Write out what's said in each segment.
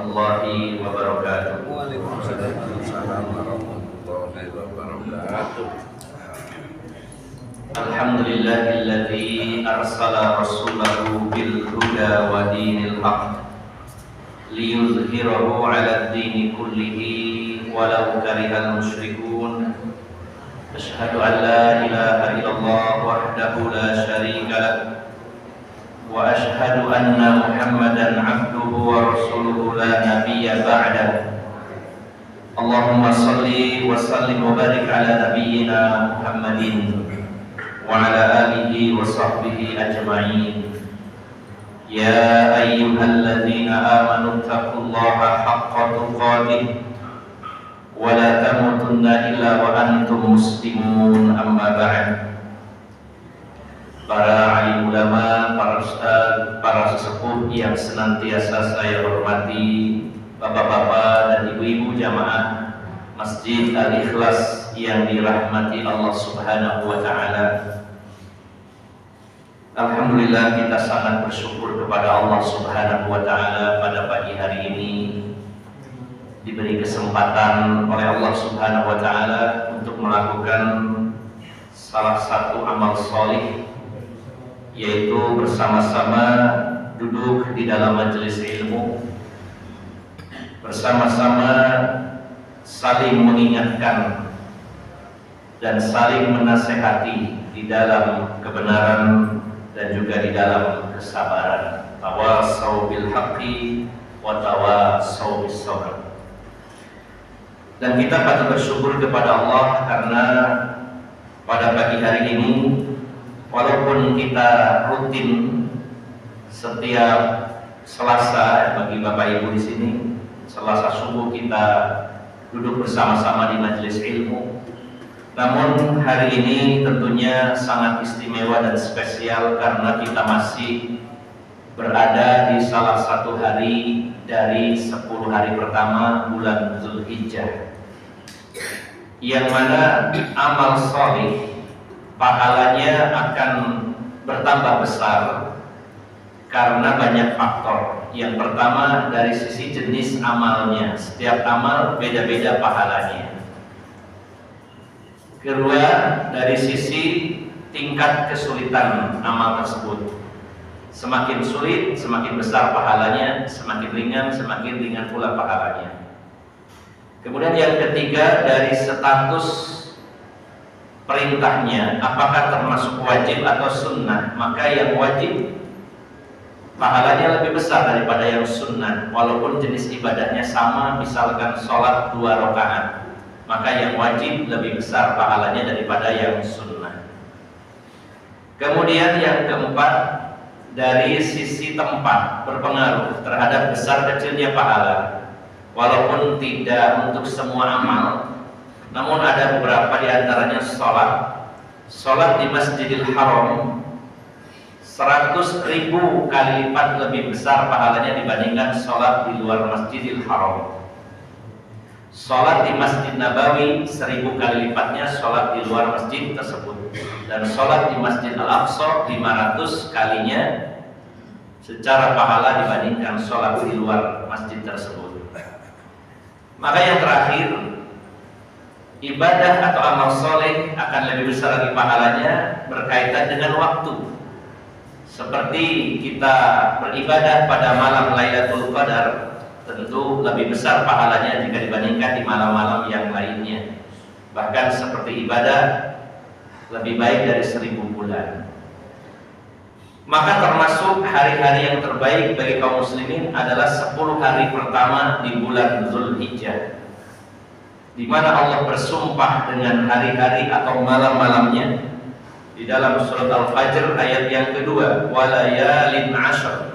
warahmatullahi wabarakatuh. Waalaikumsalam warahmatullahi wabarakatuh. Alhamdulillahilladzi arsala rasulahu bil huda wa dinil haqq liyuzhirahu 'ala ad-dini kullihi walau karihal musyrikun. Asyhadu an la ilaha illallah wahdahu la syarika lahu wa asyhadu anna Muhammadan 'abduhu wa rasuluhu la nabiyya ba'dahu. Allahumma shalli wa sallim wa barik ala nabiyyina Muhammadin wa ala alihi wa sahbihi ajma'in. Ya ayyuhalladzina amanu taqullaha haqqa tuqatih wa la tamutunna illa wa antum muslimun, amma ba'd. Para alim ulama, para ustaz, para sesepuh yang senantiasa saya hormati, bapak-bapak dan ibu-ibu jamaah Masjid Al-Ikhlas yang dirahmati Allah Subhanahu wa Ta'ala. Alhamdulillah, kita sangat bersyukur kepada Allah Subhanahu wa Ta'ala pada pagi hari ini diberi kesempatan oleh Allah Subhanahu wa Ta'ala untuk melakukan salah satu amal solih, yaitu bersama-sama duduk di dalam majelis ilmu, bersama-sama saling mengingatkan dan saling menasehati di dalam kebenaran dan juga di dalam kesabaran. Tawassaw bil haqqi wa tawassaw bis sabr. Dan kita patut bersyukur kepada Allah karena pada pagi hari ini, walaupun kita rutin setiap Selasa, bagi Bapak Ibu di sini, Selasa subuh kita duduk bersama-sama di majelis ilmu, namun hari ini tentunya sangat istimewa dan spesial karena kita masih berada di salah satu hari dari 10 hari pertama bulan Zulhijjah, yang mana amal soleh pahalanya akan bertambah besar karena banyak faktor. Yang pertama, dari sisi jenis amalnya, setiap amal beda-beda pahalanya. Kedua, dari sisi tingkat kesulitan amal tersebut. Semakin sulit, semakin besar pahalanya, semakin ringan pula pahalanya. Kemudian yang ketiga, dari status perintahnya, apakah termasuk wajib atau sunnah. Maka yang wajib pahalanya lebih besar daripada yang sunnah, walaupun jenis ibadahnya sama, misalkan sholat 2 rakaat, maka yang wajib lebih besar pahalanya daripada yang sunnah. Kemudian yang keempat, dari sisi tempat berpengaruh terhadap besar kecilnya pahala, walaupun tidak untuk semua amal, namun ada beberapa diantaranya sholat di Masjidil Haram 100.000 kali lipat lebih besar pahalanya dibandingkan sholat di luar Masjidil Haram. Sholat di Masjid Nabawi 1000 kali lipatnya sholat di luar masjid tersebut, dan sholat di Masjid Al-Aqsa 500 kalinya secara pahala dibandingkan sholat di luar masjid tersebut. Maka yang terakhir, ibadah atau amal soleh akan lebih besar lagi pahalanya berkaitan dengan waktu. Seperti kita beribadah pada malam Lailatul Qadar, tentu lebih besar pahalanya jika dibandingkan di malam-malam yang lainnya. Bahkan seperti ibadah lebih baik dari 1000 bulan. Maka termasuk hari-hari yang terbaik bagi kaum muslimin adalah 10 hari pertama di bulan Zulhijjah, di mana Allah bersumpah dengan hari-hari atau malam-malamnya di dalam surat Al-Fajr ayat yang kedua, walayalin ashr,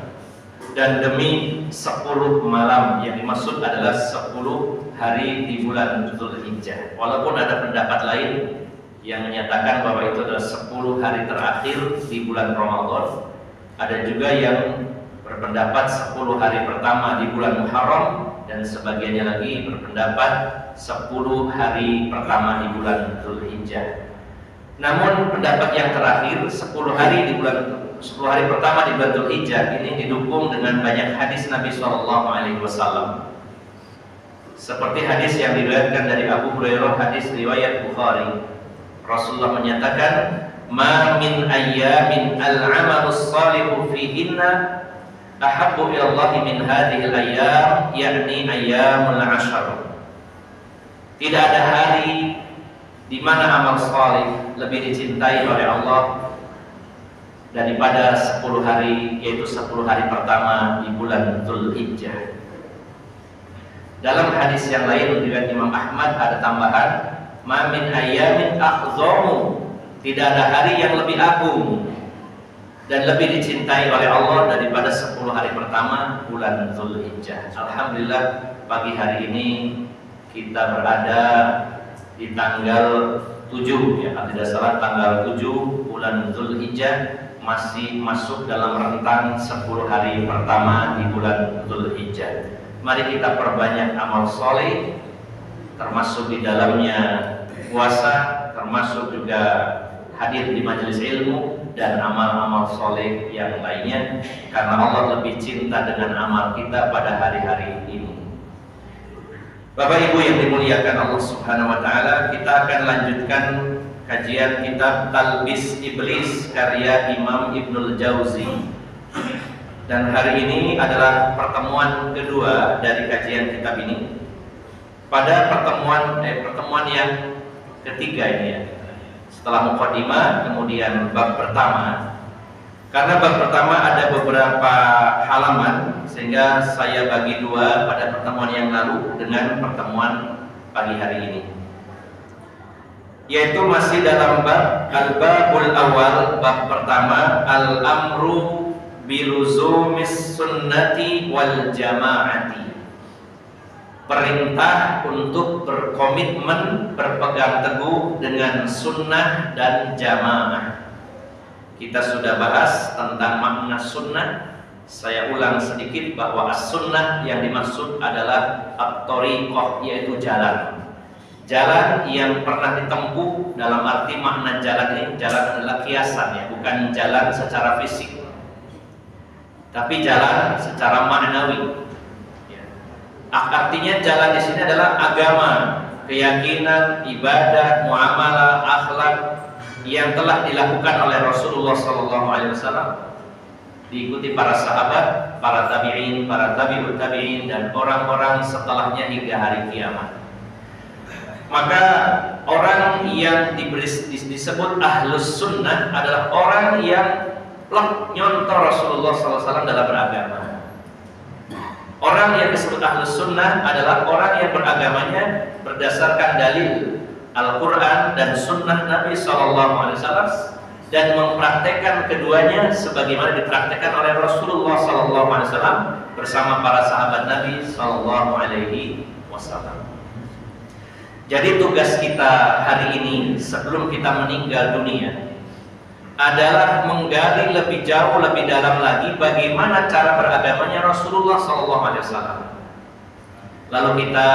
dan demi 10 malam. Yang dimaksud adalah 10 hari di bulan Zulhijjah. Walaupun ada pendapat lain yang menyatakan bahwa itu adalah 10 hari terakhir di bulan Ramadan. Ada juga yang berpendapat 10 hari pertama di bulan Muharram, dan sebagiannya lagi berpendapat 10 hari pertama di bulan Zulhijjah. Namun pendapat yang terakhir, 10 hari di bulan 10 hari pertama di bulan Dzulhijjah ini didukung dengan banyak hadis Nabi Shallallahu Alaihi Wasallam. Seperti hadis yang diriwayatkan dari Abu Hurairah, hadis riwayat Bukhari. Rasulullah menyatakan, "Ma min ayyamin al-amalus salihu fihinna ahabbu ila Allah min hadhil ayyam, yakni ayyamul ashr." Tidak ada hari di mana amal salih lebih dicintai oleh Allah daripada 10 hari, yaitu 10 hari pertama di bulan Dzulhijjah. Dalam hadis yang lain riwayat Imam Ahmad ada tambahan, "Ma min ayyamin a'zamu." Tidak ada hari yang lebih agung dan lebih dicintai oleh Allah daripada 10 hari pertama bulan Dzulhijjah. Alhamdulillah pagi hari ini kita berada di tanggal 7 ya, kalau tidak salah tanggal 7 bulan Dzulhijjah, masih masuk dalam rentang 10 hari pertama di bulan Dzulhijjah. Mari kita perbanyak amal soleh, termasuk di dalamnya puasa, termasuk juga hadir di majelis ilmu dan amal-amal soleh yang lainnya, karena Allah lebih cinta dengan amal kita pada hari-hari ini. Bapak Ibu yang dimuliakan Allah Subhanahu wa taala, kita akan lanjutkan kajian kitab Talbis Iblis karya Imam Ibnul Jauzi. Dan hari ini adalah pertemuan kedua dari kajian kitab ini. Pada pertemuan yang ketiga ini ya. Setelah muqaddimah, kemudian bab pertama. Karena bab pertama ada beberapa halaman, sehingga saya bagi dua pada pertemuan yang lalu dengan pertemuan pagi hari ini. Yaitu masih dalam bab al-babul awal, bab pertama, al-amru biluzumis sunnati wal jamaati. Perintah untuk berkomitmen, berpegang teguh dengan sunnah dan jamaah. Kita sudah bahas tentang makna sunnah. Saya ulang sedikit bahwa as-sunnah yang dimaksud adalah at-thariqah, yaitu jalan. Jalan yang pernah ditempuh, dalam arti makna jalan ini, jalan adalah kiasan ya, bukan jalan secara fisik, tapi jalan secara maknawi. Artinya jalan di sini adalah agama, keyakinan, ibadah, muamalah, akhlak yang telah dilakukan oleh Rasulullah SAW, diikuti para sahabat, para tabi'in, para tabi'ut tabi'in, dan orang-orang setelahnya hingga hari kiamat. Maka orang yang disebut ahlus sunnah adalah orang yang nyontoh Rasulullah SAW dalam beragama. Orang yang disebut ahlus sunnah adalah orang yang beragamanya berdasarkan dalil Al-Quran dan sunnah Nabi SAW, dan mempraktekkan keduanya sebagaimana dipraktekkan oleh Rasulullah SAW bersama para sahabat Nabi SAW. Jadi tugas kita hari ini sebelum kita meninggal dunia adalah menggali lebih jauh, lebih dalam lagi bagaimana cara beragamanya Rasulullah SAW. Lalu kita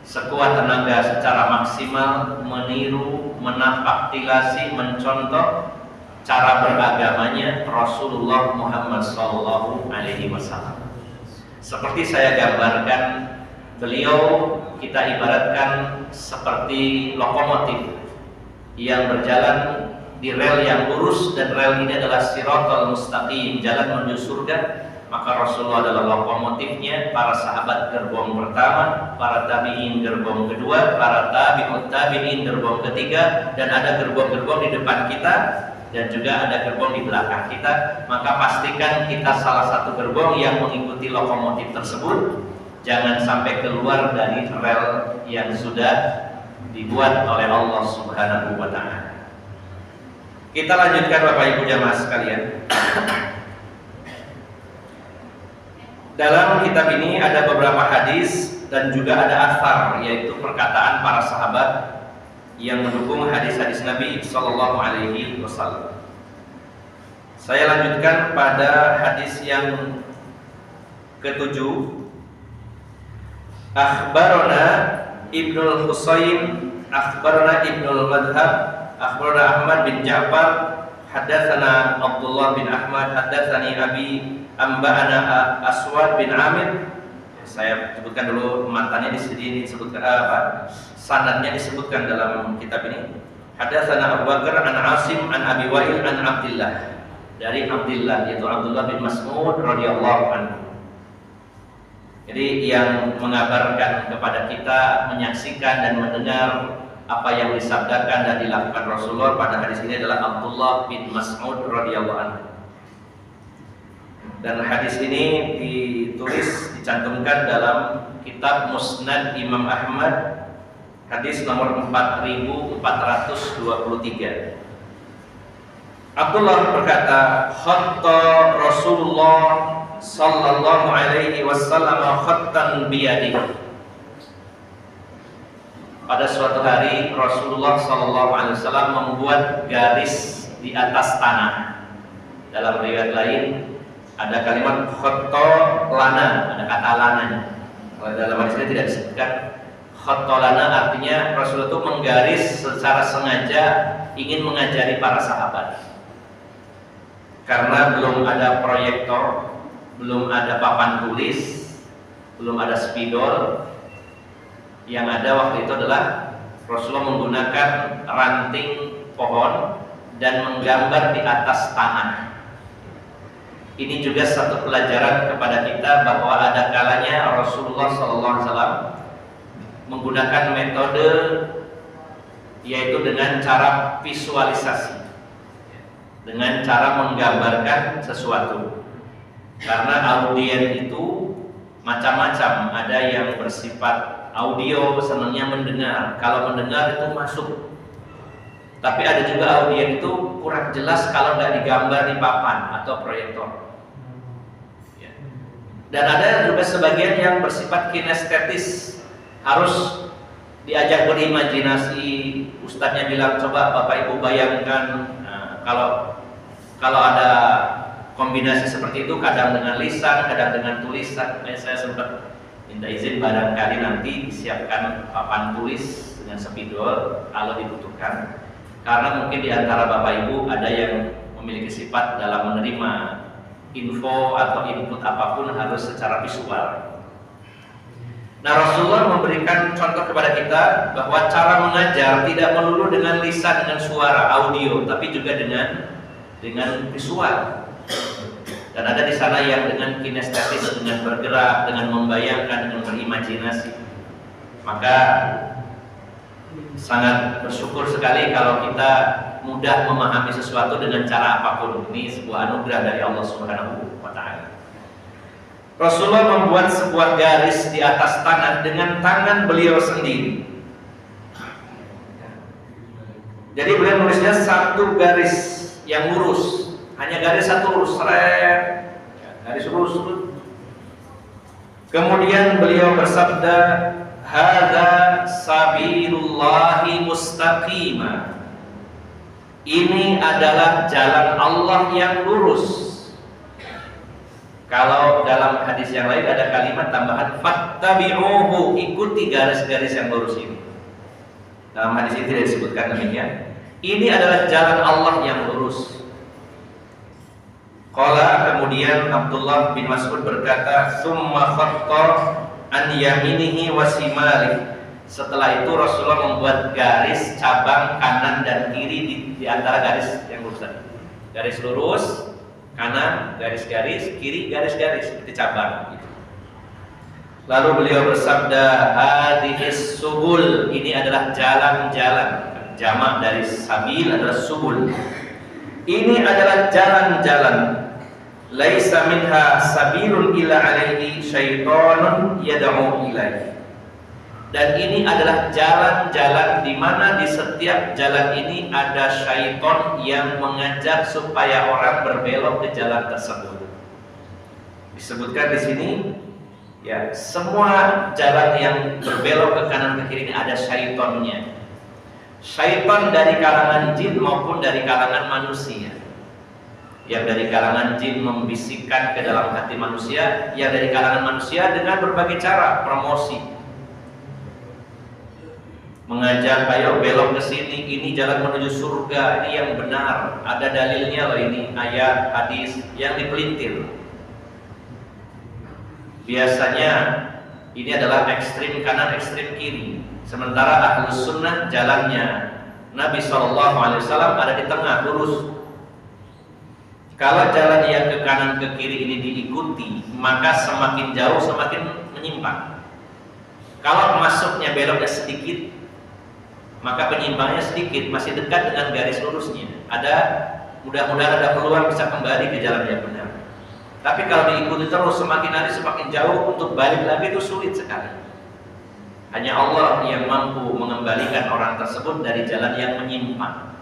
sekuat tenaga secara maksimal meniru, menapaktilasi, mencontoh cara beragamanya Rasulullah Muhammad SAW. Seperti saya gambarkan, beliau kita ibaratkan seperti lokomotif yang berjalan di rel yang lurus, dan rel ini adalah siratal mustaqim, jalan menuju surga. Maka Rasulullah adalah lokomotifnya, para sahabat gerbong pertama, para tabi'in gerbong kedua, para tabi'ut tabi'in gerbong ketiga, dan ada gerbong-gerbong di depan kita dan juga ada gerbong di belakang kita. Maka pastikan kita salah satu gerbong yang mengikuti lokomotif tersebut, jangan sampai keluar dari rel yang sudah dibuat oleh Allah Subhanahu wa ta'ala. Kita lanjutkan Bapak Ibu jamaah sekalian. Dalam kitab ini ada beberapa hadis dan juga ada athar, yaitu perkataan para sahabat yang mendukung hadis-hadis Nabi SAW. Saya lanjutkan pada hadis yang ketujuh. Akhbarana Ibnul Husayn, akhbarana Ibnul Madhab, akhbarana Ahmad bin Ja'far, Haddatsana Abdullah bin Ahmad, haddatsani Abi, amba'ana Aswad bin Amir. Saya sebutkan dulu matanya di sini disebutkan sanadnya disebutkan dalam kitab ini. Haddatsana Abu Bakar an Asim an Abi Wa'il an Abdillah, dari Abdillah yaitu Abdullah bin Mas'ud radhiyallahu anhu. Jadi yang mengabarkan kepada kita, menyaksikan dan mendengar apa yang disabdakan dan dilakukan Rasulullah pada hadis ini adalah Abdullah bin Mas'ud radhiyallahu anhu. Dan hadis ini dicantumkan dalam kitab Musnad Imam Ahmad, hadis nomor 4423. Abdullah berkata, khatta Rasulullah sallallahu alaihi wasallam khattan biyadihi. Pada suatu hari Rasulullah sallallahu alaihi wasallam membuat garis di atas tanah. Dalam riwayat lain ada kalimat khatta lana, ada kata lana. Kalau dalam hadis ini tidak disebutkan khatta lana, artinya Rasulullah itu menggaris secara sengaja ingin mengajari para sahabat. Karena belum ada proyektor, belum ada papan tulis, belum ada spidol. Yang ada waktu itu adalah Rasulullah menggunakan ranting pohon dan menggambar di atas tanah. Ini juga satu pelajaran kepada kita bahwa ada kalanya Rasulullah SAW menggunakan metode yaitu dengan cara visualisasi, dengan cara menggambarkan sesuatu. Karena audien itu macam-macam, ada yang bersifat audio, senangnya mendengar. Kalau mendengar itu masuk. Tapi ada juga audien itu kurang jelas kalau nggak digambar di papan atau proyektor. Dan ada juga sebagian yang bersifat kinestetis, harus diajak berimajinasi. Ustadznya bilang coba Bapak Ibu bayangkan, kalau ada kombinasi seperti itu, kadang dengan lisan, kadang dengan tulisan. Saya sempat minta izin barangkali nanti disiapkan papan tulis dengan spidol kalau dibutuhkan. Karena mungkin di antara Bapak Ibu ada yang memiliki sifat dalam menerima info atau input apapun harus secara visual. Nah, Rasulullah memberikan contoh kepada kita bahwa cara mengajar tidak melulu dengan lisan, dengan suara, audio, tapi juga dengan visual. Dan ada di sana yang dengan kinestetis, dengan bergerak, dengan membayangkan, dengan berimajinasi. Maka sangat bersyukur sekali kalau kita mudah memahami sesuatu dengan cara apapun. Ini sebuah anugerah dari Allah Subhanahu wa ta'ala. Rasulullah membuat sebuah garis di atas tanah dengan tangan beliau sendiri. Jadi beliau menulisnya satu garis yang lurus, hanya garis satu lurus, garis lurus. Kemudian beliau bersabda, hadza sabilullahi mustaqima. Ini adalah jalan Allah yang lurus. Kalau dalam hadis yang lain ada kalimat tambahan fattabi'uhu, ikuti garis-garis yang lurus ini. Dalam hadis ini tidak disebutkan demikian. Ini adalah jalan Allah yang lurus. Qala, kemudian Abdullah bin Mas'ud berkata, summa khatta an yaminihi wa shimalihi. Setelah itu Rasulullah membuat garis cabang kanan dan kiri di antara garis yang lurus tadi. Garis lurus, kanan garis-garis, kiri garis-garis seperti cabang gitu. Lalu beliau bersabda, hadhis subul, ini adalah jalan-jalan. Jamak dari sabil adalah subul. Ini adalah jalan-jalan. Laisa minha sabilun illa alaihi syaitanun yad'u ilaihi. Dan ini adalah jalan-jalan di mana di setiap jalan ini ada syaitan yang mengajak supaya orang berbelok ke jalan tersebut. Disebutkan di sini, ya, semua jalan yang berbelok ke kanan ke kiri ini ada syaitannya. Syaitan dari kalangan jin maupun dari kalangan manusia. Yang dari kalangan jin membisikkan ke dalam hati manusia, yang dari kalangan manusia dengan berbagai cara promosi. mengajak, ayo belok ke sini, ini jalan menuju surga, ini yang benar, ada dalilnya loh, ini ayat, hadis yang dipelintir. Biasanya ini adalah ekstrim kanan, ekstrim kiri. Sementara Ahlus Sunnah jalannya Nabi SAW ada di tengah, lurus. Kalau jalan yang ke kanan ke kiri ini diikuti, maka semakin jauh semakin menyimpang. Kalau masuknya beloknya sedikit, maka penyimpangnya sedikit, masih dekat dengan garis lurusnya. Mudah-mudahan ada peluang bisa kembali ke jalan yang benar. Tapi kalau diikuti terus, semakin hari semakin jauh, untuk balik lagi itu sulit sekali. Hanya Allah yang mampu mengembalikan orang tersebut dari jalan yang menyimpang.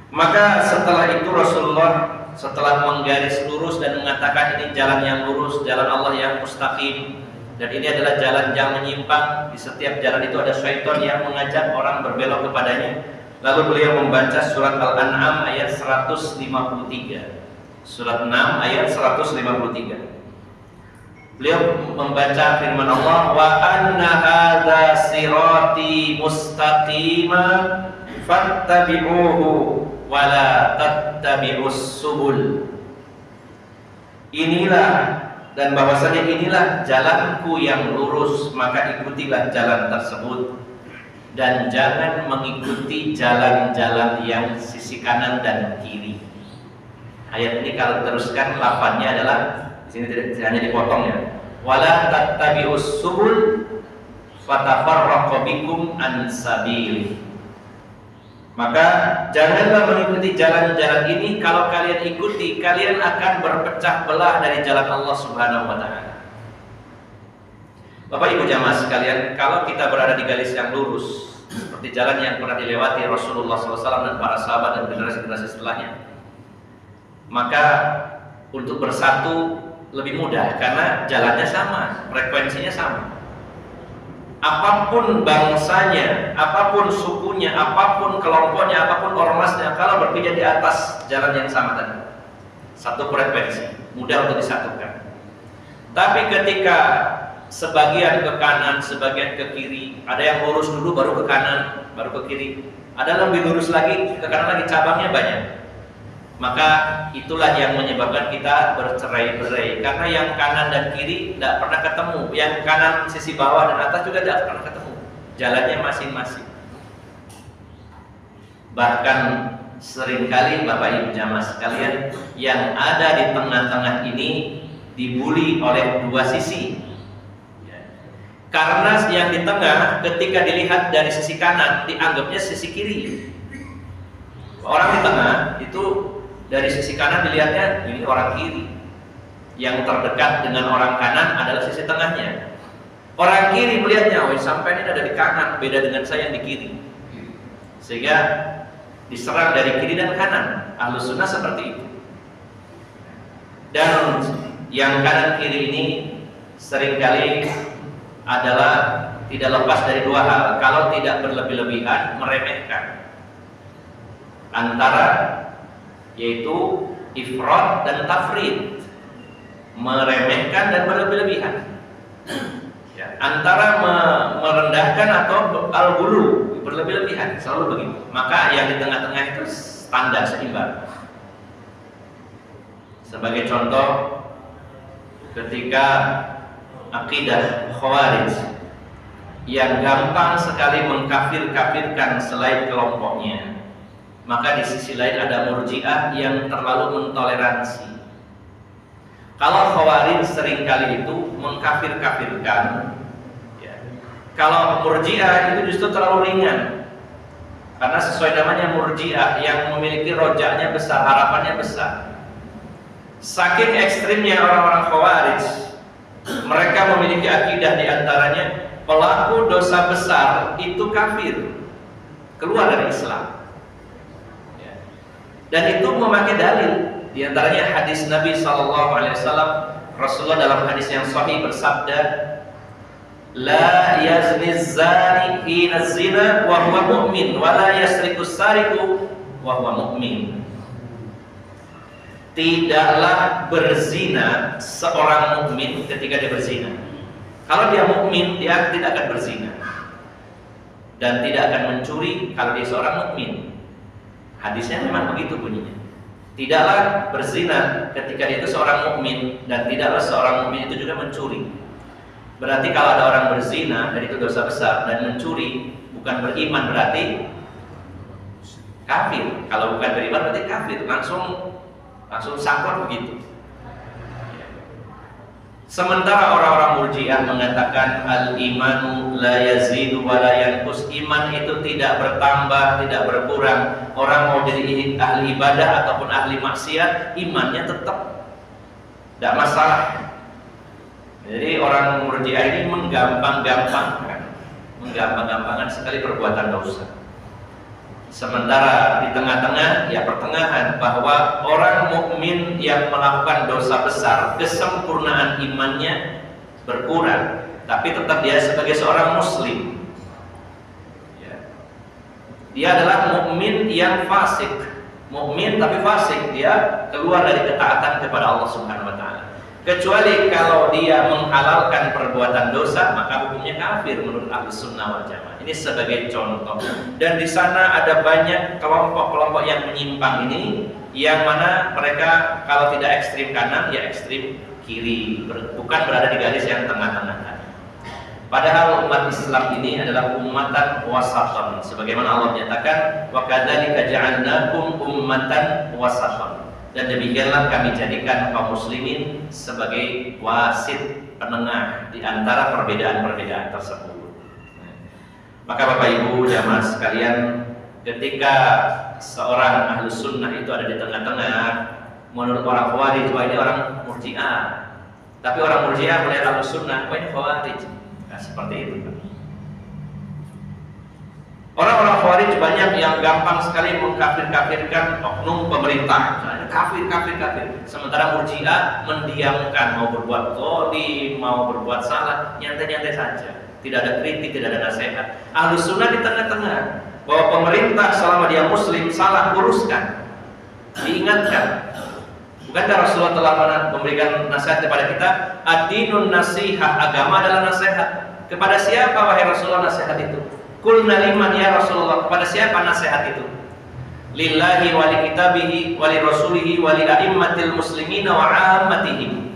Maka setelah itu Rasulullah setelah menggaris lurus dan mengatakan ini jalan yang lurus, jalan Allah yang mustaqim, dan ini adalah jalan yang menyimpang. Di setiap jalan itu ada syaitan yang mengajak orang berbelok kepadanya. Lalu beliau membaca surat Al-An'am ayat 153. Surat 6 ayat 153. Beliau membaca firman Allah, wa anna hadza sirati mustaqima fattabi'uhu wala tattabi'us subul. Inilah, dan bahwasanya inilah jalanku yang lurus, maka ikutilah jalan tersebut dan jangan mengikuti jalan-jalan yang sisi kanan dan kiri. Ayat ini kalau teruskan lafadznya adalah di sini tidak hanya dipotong ya. Wala tattabi'us subul fatafarraqu bikum an sabili. Maka janganlah mengikuti jalan-jalan ini. Kalau kalian ikuti, kalian akan berpecah belah dari jalan Allah Subhanahu wa taala. Bapak Ibu jamaah sekalian, kalau kita berada di garis yang lurus seperti jalan yang pernah dilewati Rasulullah SAW dan para sahabat dan generasi-generasi setelahnya, maka untuk bersatu lebih mudah karena jalannya sama, frekuensinya sama. Apapun bangsanya, apapun sukunya, apapun kelompoknya, apapun ormasnya, kalau berpijak di atas jalan yang sama tadi, satu frekuensi, mudah untuk disatukan. Tapi ketika sebagian ke kanan, sebagian ke kiri, ada yang lurus dulu baru ke kanan, baru ke kiri, ada yang lebih lurus lagi, ke kanan lagi, cabangnya banyak. Maka itulah yang menyebabkan kita bercerai-berai, karena yang kanan dan kiri tidak pernah ketemu, yang kanan sisi bawah dan atas juga tidak pernah ketemu, jalannya masing-masing. Bahkan seringkali Bapak Ibu jamaah sekalian, yang ada di tengah-tengah ini dibuli oleh dua sisi. Karena yang di tengah ketika dilihat dari sisi kanan dianggapnya sisi kiri. Orang di tengah itu dari sisi kanan dilihatnya ini orang kiri. Yang terdekat dengan orang kanan adalah sisi tengahnya. Orang kiri melihatnya, oh sampai ini ada di kanan, beda dengan saya yang di kiri. Sehingga diserang dari kiri dan kanan. Ahlus Sunnah seperti itu. Dan yang kanan kiri ini seringkali adalah tidak lepas dari dua hal. Kalau tidak berlebih-lebihan, meremehkan. Antara yaitu ifrat dan tafrid, meremehkan dan berlebih-lebihan. Ya, antara merendahkan atau al-ghulu, berlebih-lebihan, selalu begitu. Maka yang di tengah-tengah itu standar seimbang. Sebagai contoh, ketika akidah Khawarij yang gampang sekali mengkafir-kafirkan selain kelompoknya, maka di sisi lain ada Murji'ah yang terlalu mentoleransi. Kalau Khawarij seringkali itu mengkafir-kafirkan, ya. Kalau Murji'ah itu justru terlalu ringan, karena sesuai namanya Murji'ah yang memiliki rojaknya besar, harapannya besar. Saking ekstrimnya orang-orang Khawarij, mereka memiliki akidah diantaranya pelaku dosa besar itu kafir, keluar dari Islam. Dan itu memakai dalil, diantaranya hadis Nabi SAW. Rasulullah dalam hadis yang sahih bersabda, la yazni zani hina zina wa huwa mu'min, wa la yasriku sariku wa huwa mu'min. Tidaklah berzina seorang mukmin ketika dia berzina. Kalau dia mukmin, dia tidak akan berzina. dan tidak akan mencuri kalau dia seorang mukmin. Hadisnya memang begitu bunyinya. Tidaklah berzina ketika dia itu seorang mukmin, dan tidaklah seorang mukmin itu juga mencuri. Berarti kalau ada orang berzina dan itu dosa besar, dan mencuri bukan beriman berarti kafir. Kalau bukan beriman berarti kafir, langsung saklek begitu. Sementara orang-orang Murji'ah mengatakan al-imanu la yazidu wa la yanqus, iman itu tidak bertambah, tidak berkurang. Orang mau jadi ahli ibadah ataupun ahli maksiat, imannya tetap, tidak masalah. Jadi orang Murji'ah ini menggampang-gampangkan sekali perbuatan dosa. Sementara di tengah-tengah, ya pertengahan, bahwa orang mukmin yang melakukan dosa besar, kesempurnaan imannya berkurang, tapi tetap dia sebagai seorang muslim. Dia adalah mukmin yang fasik, mukmin tapi fasik, dia keluar dari ketaatan kepada Allah Subhanahu wa taala. Kecuali kalau dia menghalalkan perbuatan dosa, maka hukumnya kafir menurut Ahlus Sunnah wal Jamaah. Ini sebagai contoh. Dan di sana ada banyak kelompok-kelompok yang menyimpang ini, yang mana mereka kalau tidak ekstrim kanan, ya ekstrim kiri, bukan berada di garis yang tengah-tengah. Padahal umat Islam ini adalah ummatan wasatan, sebagaimana Allah menyatakan, wa kadzalika ja'alnakum ummatan wasatan. Dan demikianlah kami jadikan kaum muslimin sebagai wasit, penengah di antara perbedaan-perbedaan tersebut. Maka Bapak Ibu jamaah sekalian, ketika seorang ahlu sunnah itu ada di tengah-tengah, menurut orang Khawarij, wah ini orang Murji'ah. Tapi orang Murji'ah melihat ahlu sunnah, wah ini Khawarij. Nah, seperti itu. Orang-orang Khawarij banyak yang gampang sekali mengkafir-kafirkan oknum pemerintah. Kafir. Sementara Murji'ah mendiamkan, mau berbuat zalim, mau berbuat salah, nyantai-nyantai saja. Tidak ada kritik, tidak ada nasihat. Ahlus sunnah di tengah-tengah, bahwa pemerintah selama dia muslim salah, luruskan, diingatkan. Bukankah Rasulullah telah memberikan nasihat kepada kita? Ad-dinun nasihah, agama adalah nasihat. Kepada siapa wahai Rasulullah nasihat itu? Qulna liman ya Rasulullah, kepada siapa nasihat itu? Lillahi wa li kitabihi wa li rasulihi wa li a'immatil muslimina wa 'ammatihim.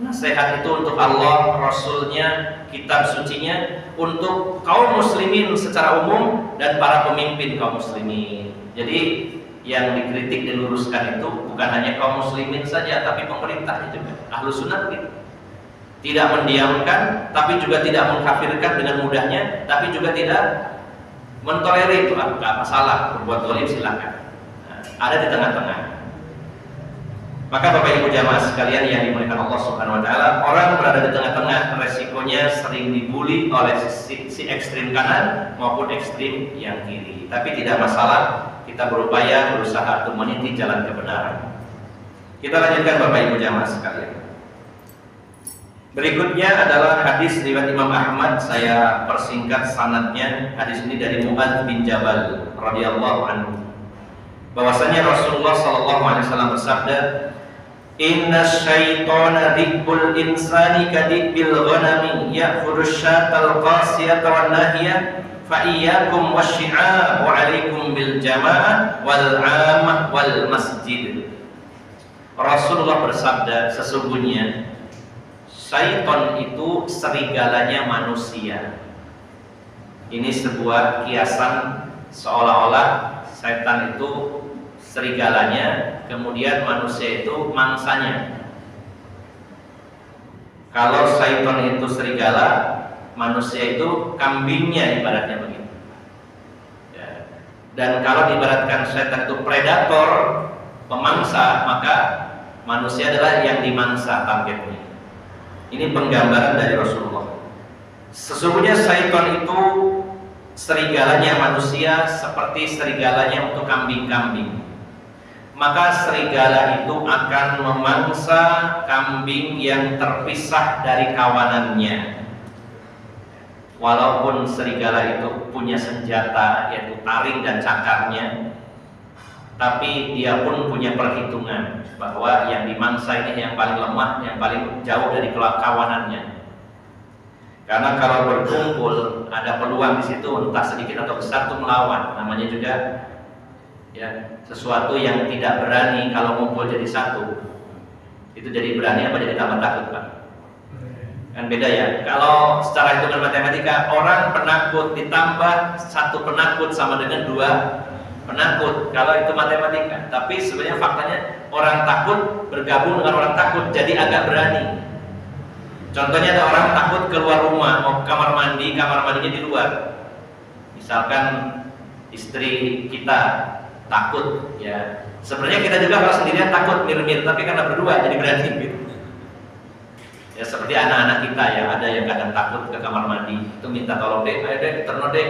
Nasihat itu untuk Allah, Rasulnya, kitab sucinya, untuk kaum muslimin secara umum dan para pemimpin kaum muslimin. Jadi yang dikritik diluruskan itu bukan hanya kaum muslimin saja, tapi pemerintah juga. Ahlus sunnah begitu. Tidak mendiamkan, tapi juga tidak mengkafirkan dengan mudahnya, tapi juga tidak mentolerir itu, nggak masalah, berbuat zalim silakan. Nah, ada di tengah-tengah. Maka Bapak Ibu jamaah sekalian yang dimuliakan Allah Subhanahu wa taala, orang berada di tengah-tengah resikonya sering dibully oleh si ekstrim kanan maupun ekstrim yang kiri. Tapi tidak masalah, kita berusaha untuk meniti jalan kebenaran. Kita lanjutkan Bapak Ibu jamaah sekalian. Berikutnya adalah hadis riwayat Imam Ahmad, saya persingkat sanadnya. Hadis ini dari Mu'adz bin Jabal radhiyallahu anhu. Bahwasanya Rasulullah sallallahu alaihi wasallam bersabda, "Inna syaitana dhibbul insani kadibbil ghanami ya'khudhu syatal qasiyata wan nahiyah fa iyyakum wasyi'a wa 'alaikum bil jama'ah wal 'amah wal masjid." Rasulullah bersabda, sesungguhnya syaitan itu serigalanya manusia. Ini sebuah kiasan, seolah-olah syaitan itu serigalanya, kemudian manusia itu mangsanya. Kalau syaitan itu serigala, manusia itu kambingnya, ibaratnya begitu. Ya. Dan kalau diibaratkan syaitan itu predator, pemangsa, maka manusia adalah yang dimangsa targetnya. Ini penggambaran dari Rasulullah. Sesungguhnya syaitan itu serigalanya manusia seperti serigalanya untuk kambing-kambing. Maka serigala itu akan memangsa kambing yang terpisah dari kawanannya. Walaupun serigala itu punya senjata, yaitu taring dan cakarnya, tapi dia pun punya perhitungan bahwa yang dimangsa ini yang paling lemah, yang paling jauh dari kawanannya. Karena kalau berkumpul ada peluang di situ, entah sedikit atau besar, itu melawan. Namanya juga ya sesuatu yang tidak berani kalau ngumpul jadi satu. Itu jadi berani apa jadi tambah takut, Pak? Kan beda ya. Kalau secara hitungan matematika, orang penakut ditambah satu penakut sama dengan 2 penakut. Kalau itu matematika. Tapi sebenarnya faktanya orang takut bergabung dengan orang takut jadi agak berani. Contohnya ada orang takut keluar rumah, mau ke kamar mandi, kamar mandinya di luar. Misalkan istri kita takut, ya. Sebenarnya kita juga kalau sendirian takut mir-mir, tapi karena berdua jadi berani gitu. Ya seperti anak-anak kita ya, ada yang kadang takut ke kamar mandi, itu minta tolong dek, ayo dek, terno dek.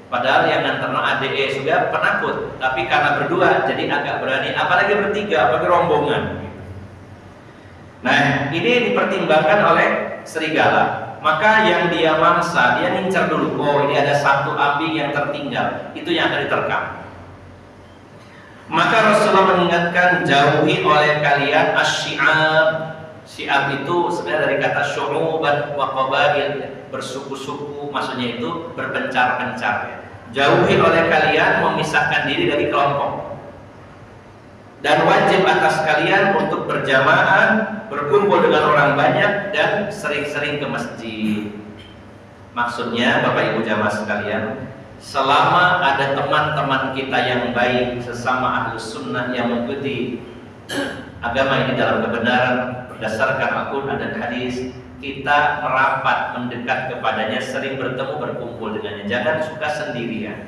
Padahal yang nganterno adek sudah penakut, tapi karena berdua jadi agak berani, apalagi bertiga, apalagi rombongan. Nah, ini dipertimbangkan oleh serigala. Maka yang dia mangsa, dia ngincar dulu. Oh, ini ada satu ambing yang tertinggal, itu yang akan diterkam. Maka Rasulullah mengingatkan, jauhi oleh kalian asy-syi'ab. Syi'ab itu sebenarnya dari kata syu'uban wa qabail, bersuku-suku, maksudnya itu berpencar-pencar ya. Jauhi oleh kalian, memisahkan diri dari kelompok. Dan wajib atas kalian untuk berjamaah, berkumpul dengan orang banyak, dan sering-sering ke masjid. Maksudnya Bapak Ibu jamaah sekalian, selama ada teman-teman kita yang baik, sesama ahlus sunnah yang mengikuti agama ini dalam kebenaran berdasarkan Al-Quran dan hadis, kita merapat mendekat kepadanya, sering bertemu, berkumpul dengannya. Jangan suka sendirian,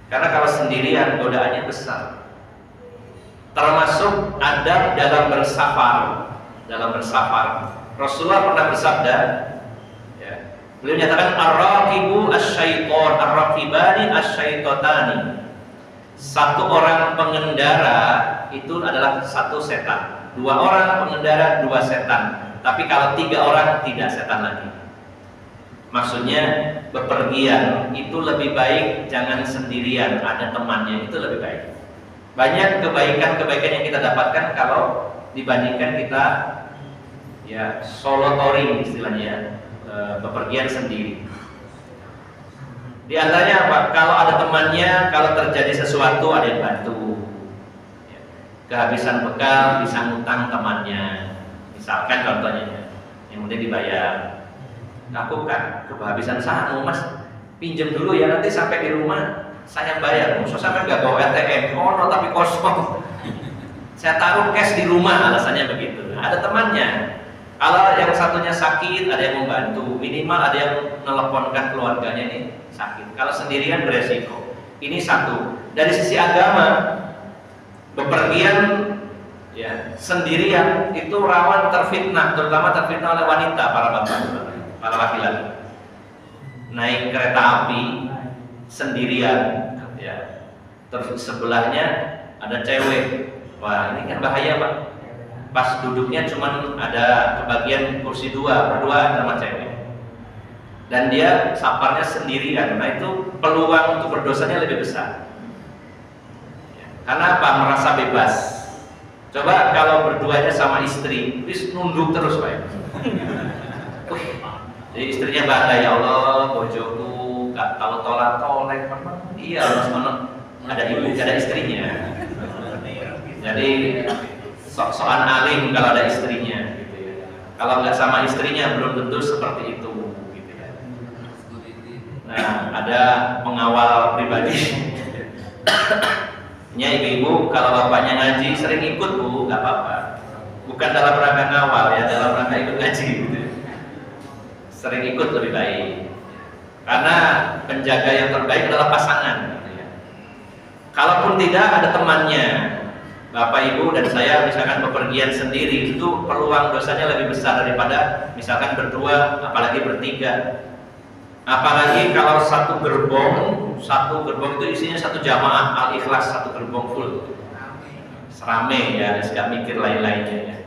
karena kalau sendirian godaannya besar. Termasuk adab dalam bersafar. Rasulullah pernah bersabda, ya, beliau menyatakan ar-raqibu asy-syaiton, ar-raqibani asy-syaitotani. Satu orang pengendara itu adalah satu setan. 2 orang pengendara, 2 setan. Tapi kalau 3 orang tidak setan lagi. Maksudnya bepergian itu lebih baik, jangan sendirian, ada temannya, itu lebih baik. Banyak kebaikan-kebaikan yang kita dapatkan kalau dibandingkan kita ya solo touring istilahnya, bepergian sendiri. Di antaranya apa? Kalau ada temannya, kalau terjadi sesuatu ada yang bantu. Kehabisan bekal bisa ngutang temannya, misalkan contohnya, yang penting dibayar. Aku kan kehabisan saham, Mas, pinjam dulu ya, nanti sampai di rumah saya bayar. Musuh sampai nggak bawa ATM, no, tapi kosong. Saya taruh cash di rumah, alasannya begitu. Ada temannya. Kalau yang satunya sakit, ada yang membantu. Minimal ada yang meneleponkan keluarganya ini sakit. Kalau sendirian beresiko. Ini satu. Dari sisi agama, bepergian ya sendirian itu rawan terfitnah, terutama terfitnah oleh wanita, para bapak, para laki-laki. Naik kereta api sendirian, ya, terus sebelahnya ada cewek. Wah, ini kan bahaya, Pak. Pas duduknya cuman ada kebagian kursi 2, berdua sama cewek. Dan dia saparnya sendirian. Nah, itu peluang untuk berdosanya lebih besar. Karena apa? Merasa bebas. Coba kalau berduanya sama istri, terus nunduk terus, Pak. Jadi istrinya bangga, ya Allah, bojoku gak tahu tolak-tolak. Iya, harus ada ibu, ada istrinya. Jadi sok-sokan alim kalau ada istrinya, gitu ya. Kalau nggak sama istrinya belum tentu seperti itu, gitu ya. Nah, ada pengawal pribadi. Nya ibu-ibu kalau bapaknya ngaji sering ikut, Bu, nggak apa-apa. Bukan dalam rangka ngawal ya, dalam rangka ikut ngaji, gitu. Sering ikut lebih baik. Karena penjaga yang terbaik adalah pasangan, gitu ya. Kalaupun tidak ada temannya, Bapak Ibu dan saya misalkan bepergian sendiri, itu peluang dosanya lebih besar daripada misalkan berdua, apalagi bertiga. Apalagi kalau satu gerbong itu isinya satu jamaah Al-Ikhlas, satu gerbong full, serame ya, nggak mikir lain-lainnya ya.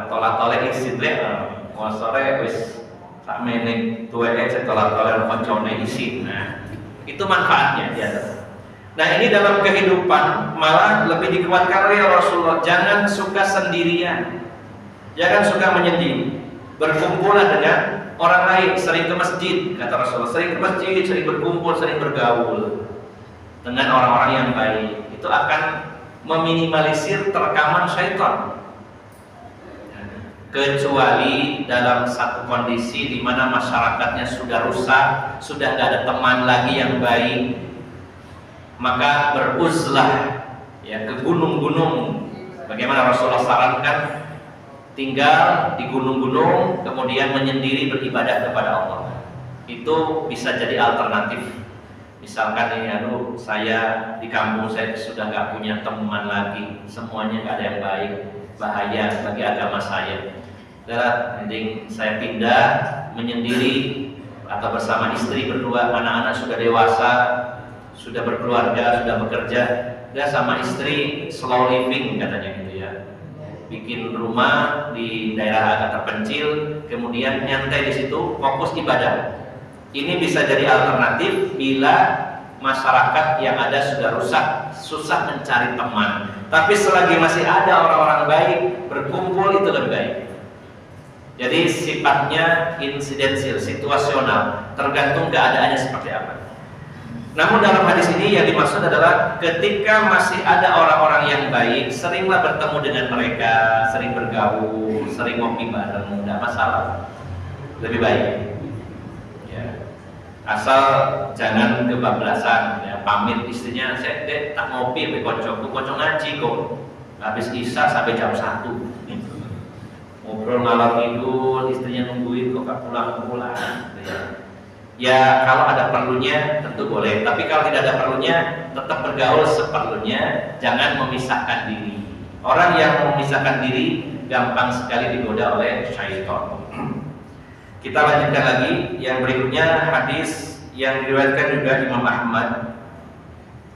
Tolak-tolak isi mau sore wis same ning tuweke tolak-tolak koncone isi. Nah, itu manfaatnya dia. Nah, ini dalam kehidupan malah lebih dikuatkan oleh Rasulullah. Jangan suka sendirian, jangan suka menyendiri. Berkumpullah dengan orang lain, sering ke masjid, kata Rasulullah, sering ke masjid, sering berkumpul, sering bergaul dengan orang-orang yang baik. Itu akan meminimalisir terkaman syaitan. Kecuali dalam satu kondisi di mana masyarakatnya sudah rusak, sudah tidak ada teman lagi yang baik, maka beruzlah ya ke gunung-gunung. Bagaimana Rasulullah sarankan, tinggal di gunung-gunung kemudian menyendiri beribadah kepada Allah. Itu bisa jadi alternatif. Misalkan ini, saya di kampung saya sudah nggak punya teman lagi, semuanya nggak ada yang baik, bahaya bagi agama saya. Mending saya pindah menyendiri atau bersama istri berdua, anak-anak sudah dewasa, sudah berkeluarga, sudah bekerja, dia sama istri slow living katanya gitu ya. Bikin rumah di daerah agak terpencil, kemudian nyantai di situ, fokus ibadah. Ini bisa jadi alternatif bila masyarakat yang ada sudah rusak, susah mencari teman. Tapi selagi masih ada orang-orang baik, berkumpul itu lebih baik. Jadi sifatnya insidensial, situasional, tergantung keadaannya seperti apa. Namun dalam hadis ini yang dimaksud adalah ketika masih ada orang-orang yang baik, seringlah bertemu dengan mereka, sering bergaul, sering ngopi bareng, tidak masalah, lebih baik. Ya. Asal jangan kebablasan, ya, pamit istrinya, saya tak ngopi sampai kocok ngaji kok, habis isya sampai jam 1. Ngobrol ngalor ngidul, istrinya nungguin kok gak pulang. Ya kalau ada perlunya tentu boleh, tapi kalau tidak ada perlunya tetap bergaul seperlunya, jangan memisahkan diri. Orang yang memisahkan diri gampang sekali digoda oleh syaitan. Kita lanjutkan lagi yang berikutnya, hadis yang diriwayatkan juga Imam Ahmad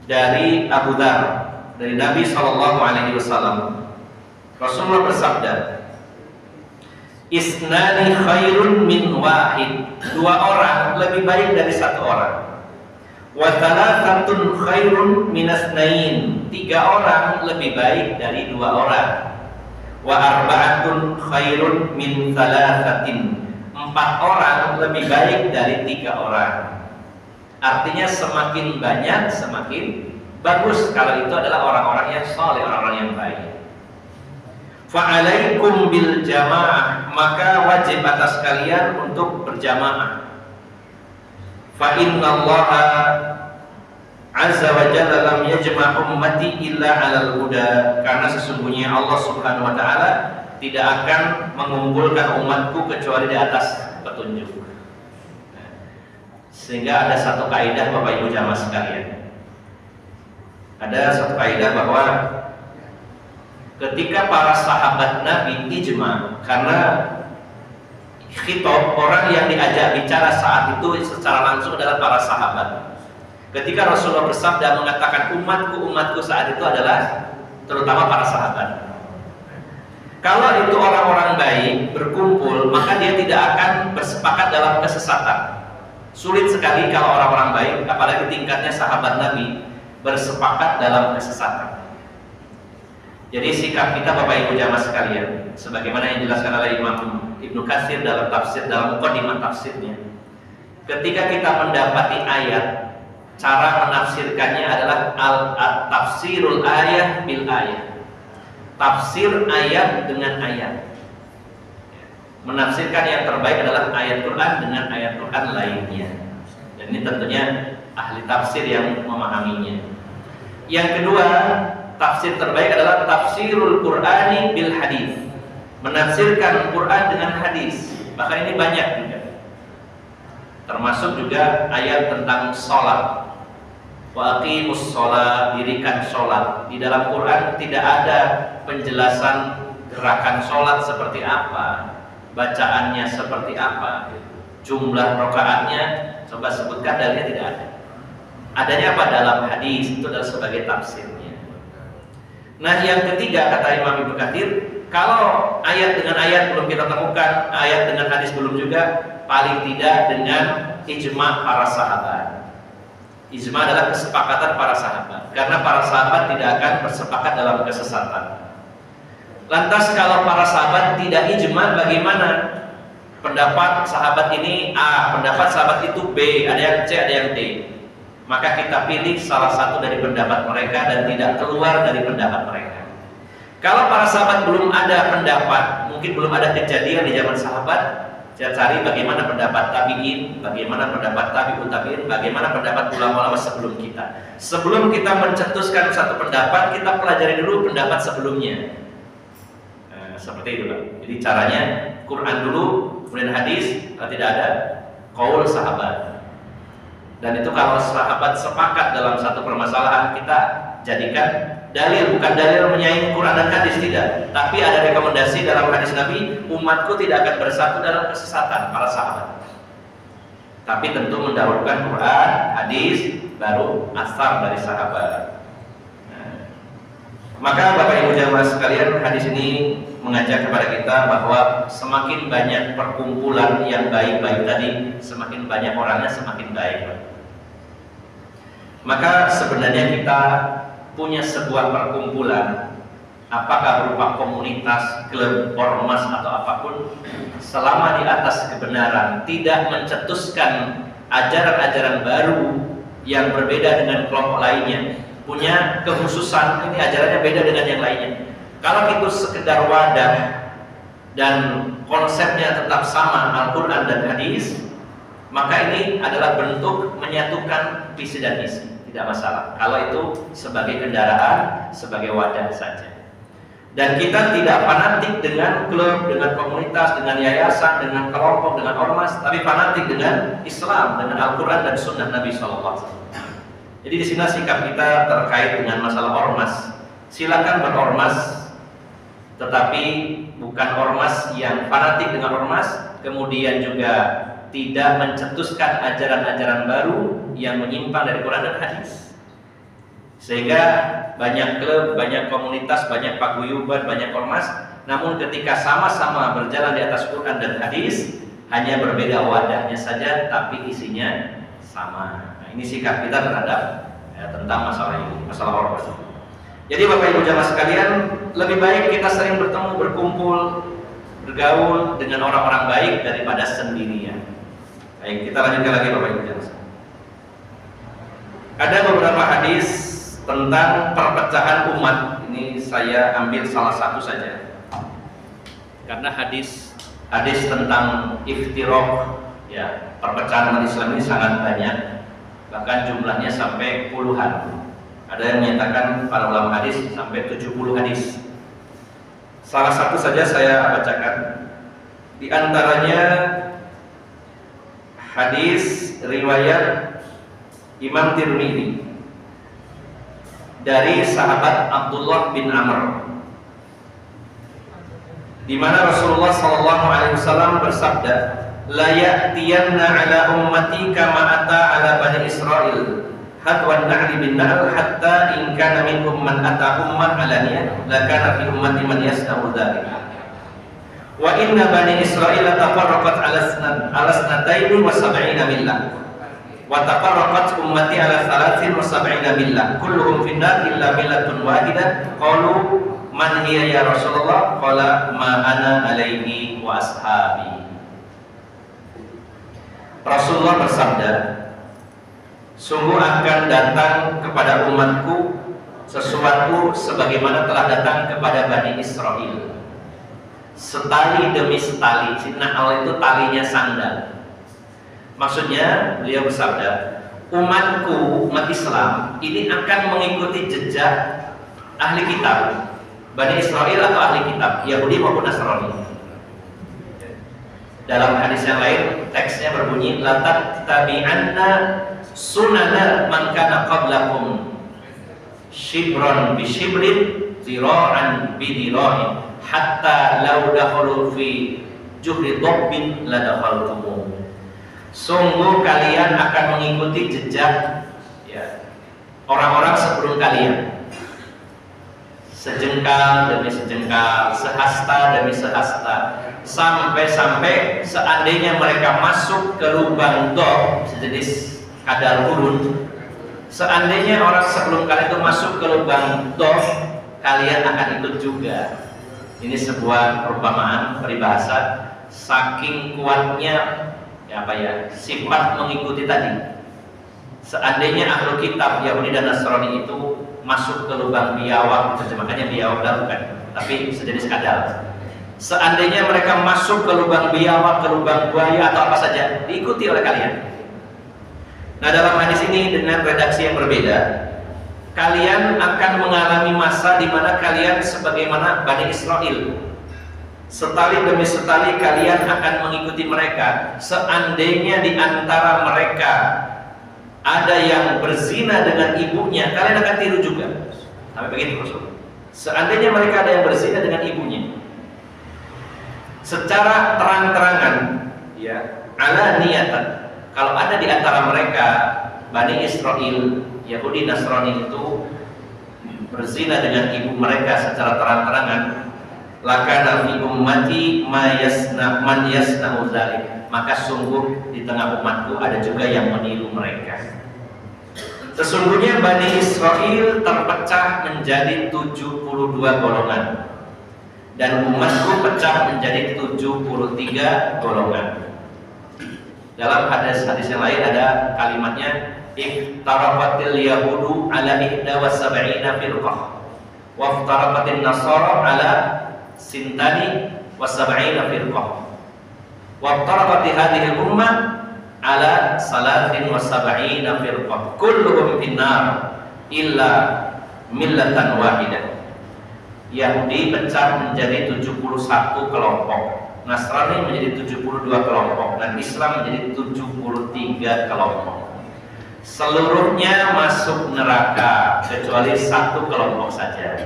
dari Abu Dzar, dari Nabi SAW. Rasulullah bersabda, Isnani khairun min wahid. 2 orang lebih baik dari 1 orang. Wa thalathatun khairun min asnain. 3 orang lebih baik dari 2 orang. Wa arba'atun khairun min thalathatin. 4 orang lebih baik dari 3 orang. Artinya semakin banyak semakin bagus kalau itu adalah orang-orang yang saleh, orang-orang yang baik. Fa'alaikum bil jamaah, maka wajib atas kalian untuk berjamaah. Fa innallaha azza wa jalla lam yajma' ummati illa 'alal huda, karena sesungguhnya Allah Subhanahu wa taala tidak akan mengumpulkan umatku kecuali di atas petunjuk. Sehingga ada satu kaidah Bapak Ibu jamaah sekalian. Ada satu kaidah bahwa ketika para sahabat Nabi ijma, karena khitab orang yang diajak bicara saat itu secara langsung adalah para sahabat. Ketika Rasulullah bersabda mengatakan umatku saat itu adalah terutama para sahabat. Kalau itu orang-orang baik berkumpul, maka dia tidak akan bersepakat dalam kesesatan. Sulit sekali kalau orang-orang baik, apalagi tingkatnya sahabat Nabi, bersepakat dalam kesesatan. Jadi sikap kita Bapak Ibu jamaah sekalian, sebagaimana yang dijelaskan oleh Imam Ibnu Katsir dalam tafsir, dalam mukadimah tafsirnya, ketika kita mendapati ayat, cara menafsirkannya adalah tafsirul ayah bil ayah, tafsir ayat dengan ayat. Menafsirkan yang terbaik adalah ayat Quran dengan ayat Quran lainnya, dan ini tentunya ahli tafsir yang memahaminya. Yang kedua, tafsir terbaik adalah tafsirul Qur'ani bil hadis, menafsirkan Quran dengan hadis. Bahkan ini banyak juga, termasuk juga ayat tentang sholat. Wa aqimus sholat, dirikan sholat. Di dalam Quran tidak ada penjelasan gerakan sholat seperti apa, bacaannya seperti apa, jumlah rakaatnya, coba sebutkan, dalilnya tidak ada. Adanya apa? Dalam hadis, itu adalah sebagai tafsirnya. Nah yang ketiga kata Imam Ibnu Katsir, kalau ayat dengan ayat belum kita temukan, ayat dengan hadis belum juga, paling tidak dengan ijma' para sahabat. Ijma' adalah kesepakatan para sahabat, karena para sahabat tidak akan bersepakat dalam kesesatan. Lantas kalau para sahabat tidak ijma' bagaimana? pendapat sahabat ini A, pendapat sahabat itu B, ada yang C, ada yang D. Maka kita pilih salah satu dari pendapat mereka dan tidak keluar dari pendapat mereka. Kalau para sahabat belum ada pendapat, mungkin belum ada kejadian di zaman sahabat, saya cari bagaimana pendapat tabi'in, bagaimana pendapat tabi'ut tabi'in, bagaimana pendapat ulama-ulama sebelum kita. Sebelum kita mencetuskan satu pendapat, kita pelajari dulu pendapat sebelumnya. Seperti itu, Pak. Jadi caranya Quran dulu, kemudian hadis, kalau tidak ada qaul sahabat. Dan itu kalau sahabat sepakat dalam satu permasalahan, kita jadikan dalil, bukan dalil menyaingi Quran dan hadis, tidak. Tapi ada rekomendasi dalam hadis Nabi, umatku tidak akan bersatu dalam kesesatan para sahabat. Tapi tentu mendahulukan Quran, hadis, baru asar dari sahabat. Maka Bapak Ibu jamaah sekalian, hadis ini mengajak kepada kita bahwa semakin banyak perkumpulan yang baik-baik tadi, semakin banyak orangnya semakin baik. Maka sebenarnya kita punya sebuah perkumpulan, apakah berupa komunitas, klub, ormas atau apapun, selama di atas kebenaran, tidak mencetuskan ajaran-ajaran baru yang berbeda dengan kelompok lainnya, punya kekhususan, ini ajarannya beda dengan yang lainnya. Kalau itu sekedar wadah dan konsepnya tetap sama Al-Quran dan hadis, maka ini adalah bentuk menyatukan visi dan misi, tidak masalah. Kalau itu sebagai kendaraan, sebagai wadah saja. Dan kita tidak fanatik dengan klub, dengan komunitas, dengan yayasan, dengan kelompok, dengan ormas, tapi fanatik dengan Islam, dengan Al-Quran dan Sunnah Nabi SAW. Jadi di sini sikap kita terkait dengan masalah ormas. Silakan berormas, tetapi bukan ormas yang fanatik dengan ormas, kemudian juga tidak mencetuskan ajaran-ajaran baru yang menyimpang dari Quran dan hadis. Sehingga banyak klub, banyak komunitas, banyak paguyuban, banyak ormas, namun ketika sama-sama berjalan di atas Quran dan hadis, hanya berbeda wadahnya saja, tapi isinya sama. Ini sikap kita terhadap tentang masalah ini, masalah ormas. Jadi Bapak Ibu jamaah sekalian, lebih baik kita sering bertemu, berkumpul, bergaul dengan orang-orang baik daripada sendirian. Baik, kita lanjutkan lagi Bapak Ibu jamaah. Ada beberapa hadis tentang perpecahan umat. Ini saya ambil salah satu saja. Karena hadis tentang iftiraq, ya, perpecahan umat Islam ini sangat banyak. Bahkan jumlahnya sampai puluhan. Ada yang menyatakan para ulama hadis sampai 70 hadis. Salah satu saja saya bacakan. Di antaranya hadis riwayat Imam Tirmidzi dari sahabat Abdullah bin Amr, di mana Rasulullah SAW bersabda, la ya'tiyanna ala ummati kama ata ala bani Israil hadwan na'li bin na'l hatta in kana minhum man ata umman alaniyah la kana fi ummati man yasna'u dzalika wa inna bani Israil tafarraqat ala sanataini wa sab'ina millah wa tafarraqat ummati ala thalathin wa sab'ina millah kulluhum fin nar illa millatun wahidah. Qalu man hiya ya Rasulullah? Qala ma ana alaihi wa ashabi. Rasulullah bersabda, sungguh akan datang kepada umatku sesuatu sebagaimana telah datang kepada Bani Israel, setali demi setali. Na'al itu talinya sandal. Maksudnya beliau bersabda, umatku, umat Islam ini akan mengikuti jejak ahli kitab, Bani Israel atau ahli kitab, Yahudi maupun Nasrani. Dalam hadis yang lain teksnya berbunyi, la tattabi'anna sunana man kana qablakum shibran bi shibrin zira'an bi zira'in hatta law dakhalu fi juhri dhabbin la dakhaltum. Sungguh kalian akan mengikuti jejak, ya, orang-orang sebelum kalian, sejengkal demi sejengkal, sehasta demi sehasta, sampai-sampai seandainya mereka masuk ke lubang doh, sejenis kadal gurun, seandainya orang sebelum kalian itu masuk ke lubang doh, kalian akan ikut juga. Ini sebuah perumpamaan peribahasa. saking kuatnya sifat mengikuti tadi. Seandainya ahlu kitab Yahudi dan Nasrani itu masuk ke lubang biawak, terjemahkannya biawak bukan, tapi sejenis kadal. Seandainya mereka masuk ke lubang biawak, ke lubang buaya atau apa saja, diikuti oleh kalian. Nah, dalam hadis ini dengan redaksi yang berbeda, kalian akan mengalami masa di mana kalian sebagaimana Bani Israel. Setali demi setali kalian akan mengikuti mereka. Seandainya di antara mereka ada yang berzina dengan ibunya, kalian akan tiru juga. Sampai begitu Rasul. Seandainya mereka ada yang berzina dengan ibunya, secara terang-terangan, ala niatan. Kalau ada di antara mereka Bani Israel, Yahudi Nasrani itu berzina dengan ibu mereka secara terang-terangan, lakana fi ummati man yasna'u dzalik, maka sungguh di tengah umatku ada juga yang meniru mereka. Sesungguhnya Bani Israel terpecah menjadi 72 golongan dan umatku pecah menjadi 73 golongan. Dalam hadis-hadis yang lain ada kalimatnya iftaraqatil yahudu ala 71 firqah wa iftaraqatin nasara ala sintani wa 70 firqah wa iftaraqati hadhihi ummah ala 73 firqah kulluhum finnar illa millatan wahidah. Yahudi pecah menjadi 71 kelompok, Nasrani menjadi 72 kelompok, dan Islam menjadi 73 kelompok. Seluruhnya masuk neraka kecuali satu kelompok saja.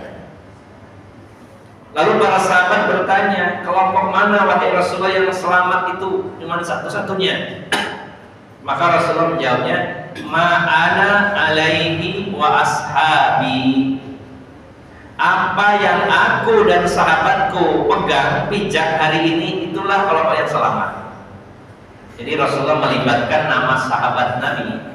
Lalu para sahabat bertanya, kelompok mana wahai Rasulullah yang selamat itu? Cuma satu-satunya. Maka Rasulullah menjawabnya, ma'ana alaihi wa ashabi. Apa yang aku dan sahabatku pegang, pijak hari ini, itulah kelompok yang selamat. Jadi Rasulullah melibatkan nama sahabat Nabi.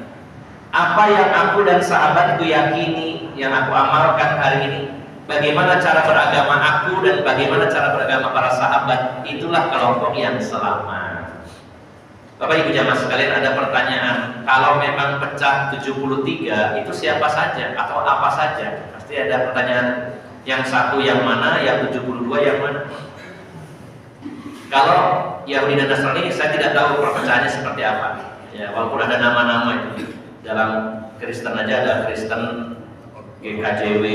Apa yang aku dan sahabatku yakini, yang aku amalkan hari ini, bagaimana cara beragama aku dan bagaimana cara beragama para sahabat, itulah kelompok yang selamat. Bapak Ibu jamaah sekalian, ada pertanyaan, kalau memang pecah 73 itu siapa saja atau apa saja? Pasti ada pertanyaan, yang satu yang mana, yang 72 yang mana? Kalau Yahudi dan Nasrani saya tidak tahu perpecahannya seperti apa. Ya, walaupun ada nama-nama itu. Dalam Kristen aja ada Kristen GKJW,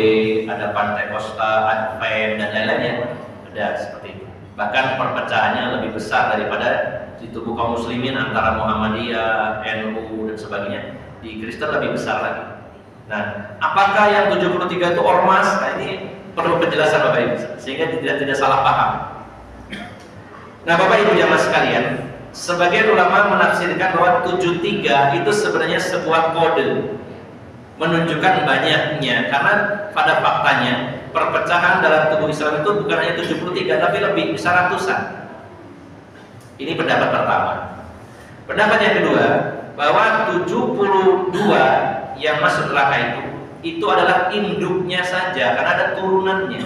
ada Pantekosta, Advent dan lain-lainnya. Ada seperti itu. Bahkan perpecahannya lebih besar daripada di tubuh kaum muslimin antara Muhammadiyah, NU dan sebagainya. Di Kristen lebih besar lagi. Nah, apakah yang 73 itu ormas? Nah, ini perlu penjelasan Bapak Ibu sehingga tidak salah paham. Nah, Bapak Ibu jamaah sekalian, sebagian ulama menafsirkan bahwa 73 itu sebenarnya sebuah kode menunjukkan banyaknya, karena pada faktanya perpecahan dalam tubuh Islam itu bukan hanya 73 tapi lebih, bisa ratusan. Ini pendapat pertama. Pendapat yang kedua, bahwa 72 yang masuk neraka itu adalah induknya saja, karena ada turunannya.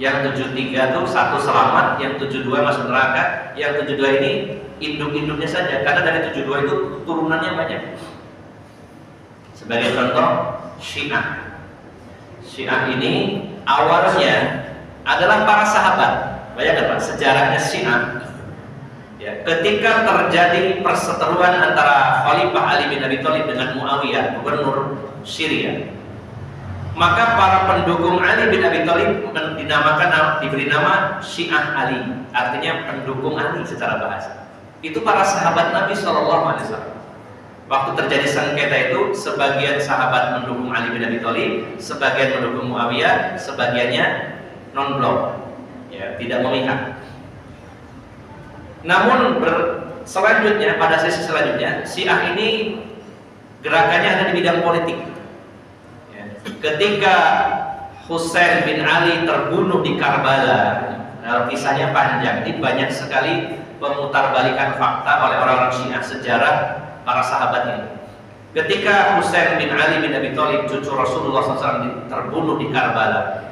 Yang 73 itu satu selamat, yang 72 masuk neraka. Yang 72 ini induk-induknya saja, karena dari 72 itu turunannya banyak. Sebagai contoh, Syiah. Syiah ini awalnya adalah para sahabat. Bayangkan Pak, sejarahnya Syiah. Ya, ketika terjadi perseteruan antara Khalifah Ali bin Abi Thalib dengan Muawiyah, gubernur Syria, maka para pendukung Ali bin Abi Thalib diberi nama Syiah Ali, artinya pendukung Ali secara bahasa. Itu para sahabat Nabi SAW. Waktu terjadi sengketa itu, sebagian sahabat mendukung Ali bin Abi Thalib, sebagian mendukung Muawiyah, sebagiannya non-blok, ya, tidak memihak. Namun selanjutnya, pada sesi selanjutnya, Syiah ini gerakannya ada di bidang politik. Ya. Ketika Husain bin Ali terbunuh di Karbala, kisahnya panjang, ini banyak sekali pemutarbalikan fakta oleh orang-orang Syiah sejarah para sahabat ini. Ketika Husain bin Ali bin Abi Thalib, cucu Rasulullah SAW, terbunuh di Karbala,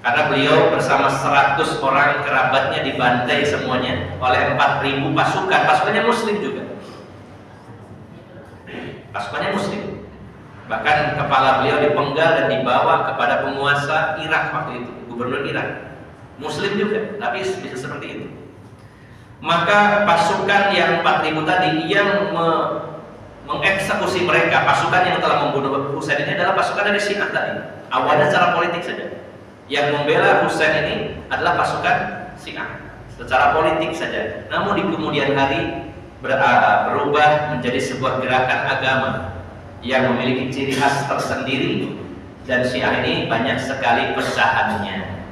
karena beliau bersama 100 orang kerabatnya dibantai semuanya oleh 4.000 pasukan. Pasukannya muslim juga, pasukannya muslim. Bahkan kepala beliau dipenggal dan dibawa kepada penguasa Irak waktu itu, gubernur Irak, muslim juga, tapi bisa seperti itu. Maka pasukan yang 4.000 tadi yang mengeksekusi mereka, pasukan yang telah membunuh Husain ini adalah pasukan dari Syiah tadi. Awalnya secara politik saja. Yang membela Husain ini adalah pasukan Syiah secara politik saja. Namun di kemudian hari berubah menjadi sebuah gerakan agama yang memiliki ciri khas tersendiri, dan Syiah ini banyak sekali pecahannya.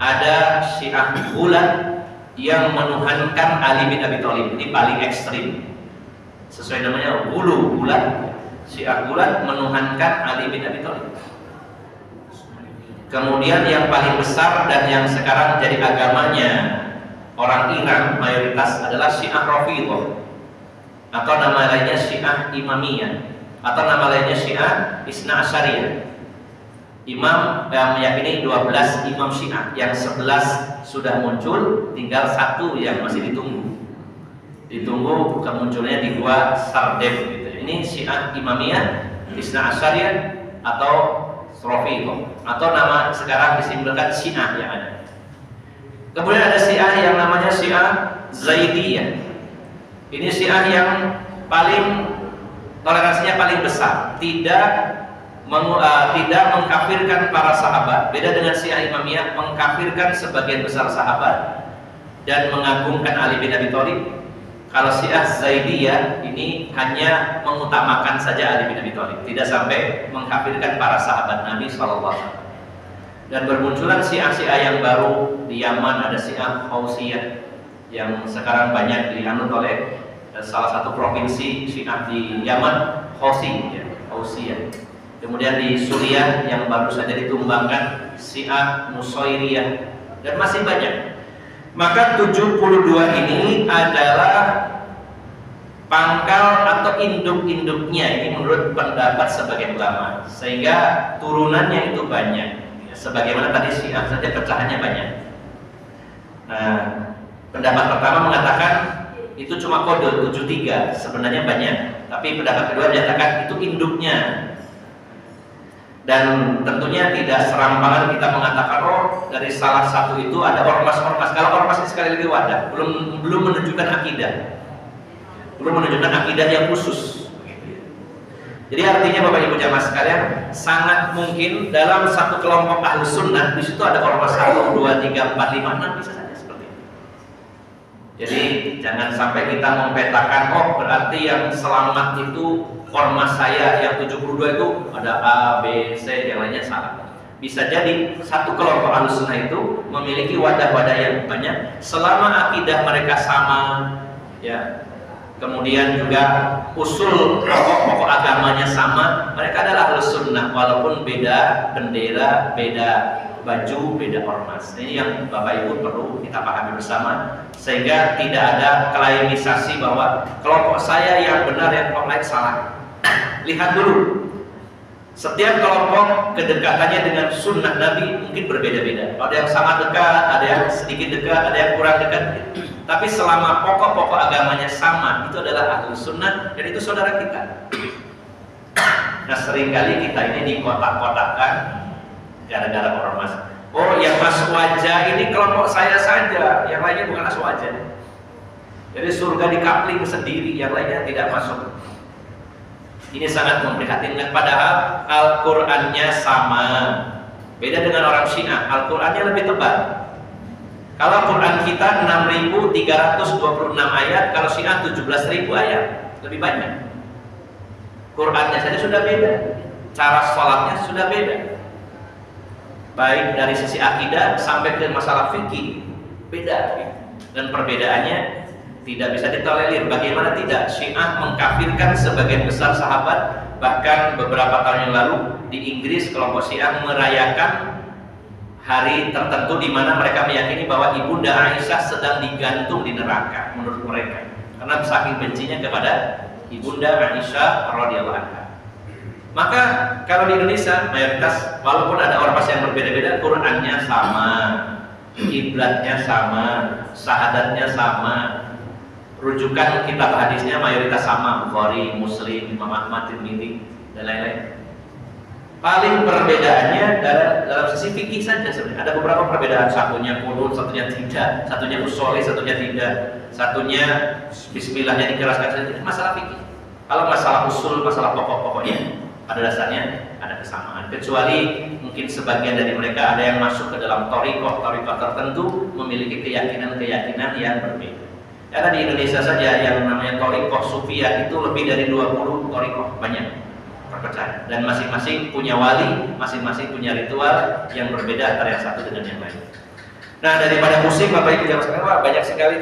Ada Syiah Gulat yang menuhankan Ali bin Abi Thalib, ini paling ekstrim. Sesuai namanya Gulat. Syiah Gulat menuhankan Ali bin Abi Thalib. Kemudian yang paling besar dan yang sekarang jadi agamanya orang Iran mayoritas adalah Syiah Rafidhah, atau nama lainnya Syiah Imamiyah, atau nama lainnya Syiah Isna Asyariyah. Imam yang meyakini 12 imam Syiah, yang 11 sudah muncul, tinggal 1 yang masih ditunggu kemunculannya di Gua Sardev gitu. Ini Syiah Imamiyah, Isna Asyariyah, atau Rafidhah, atau nama sekarang disimbolkan Syiah yang ada. Kemudian ada Syiah yang namanya Syiah Zaidiyah. Ini Syiah yang paling toleransinya paling besar, tidak mengkafirkan para sahabat. Beda dengan Syiah Imamiyah, mengkafirkan sebagian besar sahabat dan mengagungkan Ali bin Abi Thalib. Kalau Syiah Zaidiyah ini hanya mengutamakan saja Ali bin Abi Thalib, tidak sampai mengkafirkan para sahabat Nabi SAW. Dan bermunculan Syiah-Syiah yang baru di Yaman, ada Syiah Hausiyah yang sekarang banyak dianut oleh salah satu provinsi Syiah di Yaman, Hausiyah. Kemudian di Suriah yang baru saja ditumbangkan Syiah Nusairiyah, dan masih banyak. Maka 72 ini adalah pangkal atau induk-induknya, ini menurut pendapat sebagian ulama, sehingga turunannya itu banyak. Sebagaimana tadi Syiah saja pecahannya banyak. Nah, pendapat pertama mengatakan itu cuma kode 73, sebenarnya banyak. Tapi pendapat kedua menyatakan itu induknya. Dan tentunya tidak serampangan kita mengatakan dari salah satu itu ada ormas-ormas. Kalau ormas ini sekali lagi wadah, belum menunjukkan akidah, belum menunjukkan akidah yang khusus. Jadi artinya Bapak Ibu jamaah sekalian, sangat mungkin dalam satu kelompok Ahlus Sunnah di situ ada ormas 1, 2, 3, 4, 5, 6 bisa saja seperti itu. Jadi jangan sampai kita mempetakan berarti yang selamat itu ormas saya yang 72 itu ada A, B, C, yang lainnya salah. Bisa jadi satu kelompok Ahlus Sunnah itu memiliki wadah-wadah yang banyak selama akidah mereka sama, ya. Kemudian juga usul pokok-pokok agamanya sama, mereka adalah Ahlus Sunnah walaupun beda bendera, beda baju, beda ormas. Ini yang Bapak Ibu perlu kita pahami bersama, sehingga tidak ada klaimisasi bahwa kelompok saya yang benar, yang kelompok lain salah. Lihat dulu, setiap kelompok kedekatannya dengan sunnah Nabi mungkin berbeda-beda. Ada yang sangat dekat, ada yang sedikit dekat, ada yang kurang dekat. Tapi selama pokok-pokok agamanya sama, itu adalah Ahlus Sunnah, dan itu saudara kita. Nah, seringkali kita ini dikotak-kotakan gara-gara ormas. Yang masuk wajah ini kelompok saya saja, yang lainnya bukan masuk wajah. Jadi surga dikapling sendiri, yang lainnya tidak masuk. Ini sangat memprihatinkan, padahal Al-Qur'annya sama. Beda dengan orang Syiah, Al-Qur'annya lebih tebal. Kalau Quran kita 6.326 ayat, kalau Syiah 17.000 ayat, lebih banyak. Qurannya saja sudah beda, cara sholatnya sudah beda. Baik dari sisi akidah sampai ke masalah fikih, beda. Dan perbedaannya tidak bisa ditolerir. Bagaimana tidak? Syiah mengkafirkan sebagian besar sahabat. Bahkan beberapa tahun yang lalu di Inggris kelompok Syiah merayakan hari tertentu di mana mereka meyakini bahwa Ibunda Aisyah sedang digantung di neraka menurut mereka, karena saking bencinya kepada Ibunda Aisyah radhiyallahu anha. Maka kalau di Indonesia mayoritas, walaupun ada ormas yang berbeda-beda, Qurannya sama, kiblatnya sama, syahadatnya sama, rujukan kitab hadisnya mayoritas sama, Bukhari, Muslim, Imam Ahmad, Tirmidzi, dan lain-lain. Paling perbedaannya dalam sisi fikih saja sebenarnya. Ada beberapa perbedaan, satunya qunut, satunya tidak, satunya usholi, satunya tidak, satunya bismillahnya dikeraskan saja. Masalah fikih. Kalau masalah usul, masalah pokok-pokoknya, pada dasarnya ada kesamaan. Kecuali mungkin sebagian dari mereka ada yang masuk ke dalam thariqah tertentu, memiliki keyakinan-keyakinan yang berbeda. Karena di Indonesia saja yang namanya thariqah sufiyah itu lebih dari 20 thariqah, banyak perpecahan, dan masing-masing punya wali, masing-masing punya ritual yang berbeda antara yang satu dengan yang lain. Nah, daripada musik Bapak Ibu jamaah sekalian, banyak sekali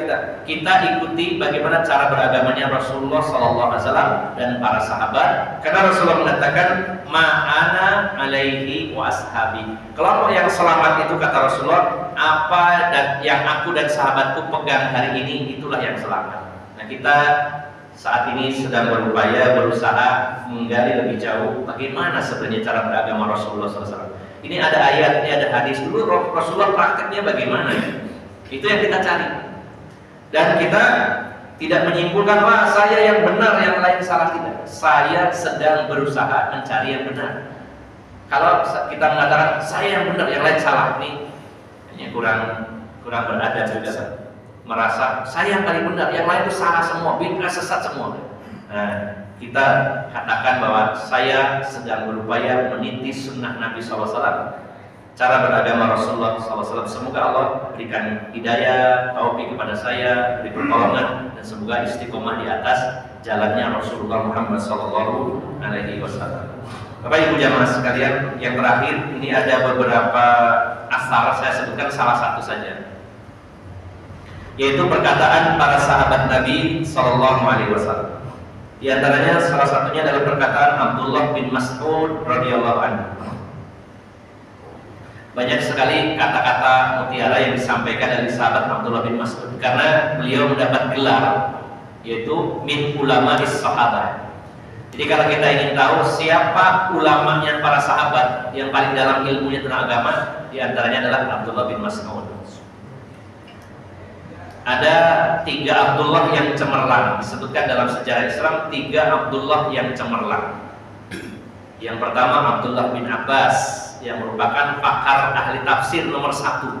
kita ikuti bagaimana cara beragamanya Rasulullah SAW dan para sahabat. Karena Rasulullah mengatakan ma'ana alaihi wa ashabi. Kelompok yang selamat itu kata Rasulullah, apa dan yang aku dan sahabatku pegang hari ini itulah yang selamat. Nah, kita saat ini sedang berupaya berusaha menggali lebih jauh bagaimana sebenarnya cara beragama Rasulullah SAW. Ini ada ayat, ini ada hadis. Dulu Rasulullah prakteknya bagaimana? Itu yang kita cari. Dan kita tidak menyimpulkan, wah saya yang benar, yang lain salah, tidak. Saya sedang berusaha mencari yang benar. Kalau kita mengatakan saya yang benar, yang lain salah, ini kurang beradab juga. Merasa saya yang paling benar, yang lain itu salah semua, bid'ah, sesat semua. Nah, kita katakan bahwa saya sedang berupaya meniti sunnah Nabi SAW, cara beragama Rasulullah SAW. Semoga Allah berikan hidayah, taufik kepada saya, beri pertolongan, dan semoga istiqomah di atas jalannya Rasulullah Muhammad SAW. Bapak Ibu jamaah sekalian, yang terakhir ini ada beberapa asar, saya sebutkan salah satu saja, yaitu perkataan para sahabat Nabi SAW. Di antaranya salah satunya adalah perkataan Abdullah bin Mas'ud radhiyallahu anhu. Banyak sekali kata-kata mutiara yang disampaikan dari sahabat Abdullah bin Mas'ud karena beliau mendapat gelar yaitu min ulama'is sahabah. Jadi kalau kita ingin tahu siapa ulamanya para sahabat yang paling dalam ilmunya tentang agama, di antaranya adalah Abdullah bin Mas'ud. Ada 3 Abdullah yang cemerlang, disebutkan dalam sejarah Islam 3 Abdullah yang cemerlang. Yang pertama Abdullah bin Abbas yang merupakan pakar ahli tafsir nomor 1.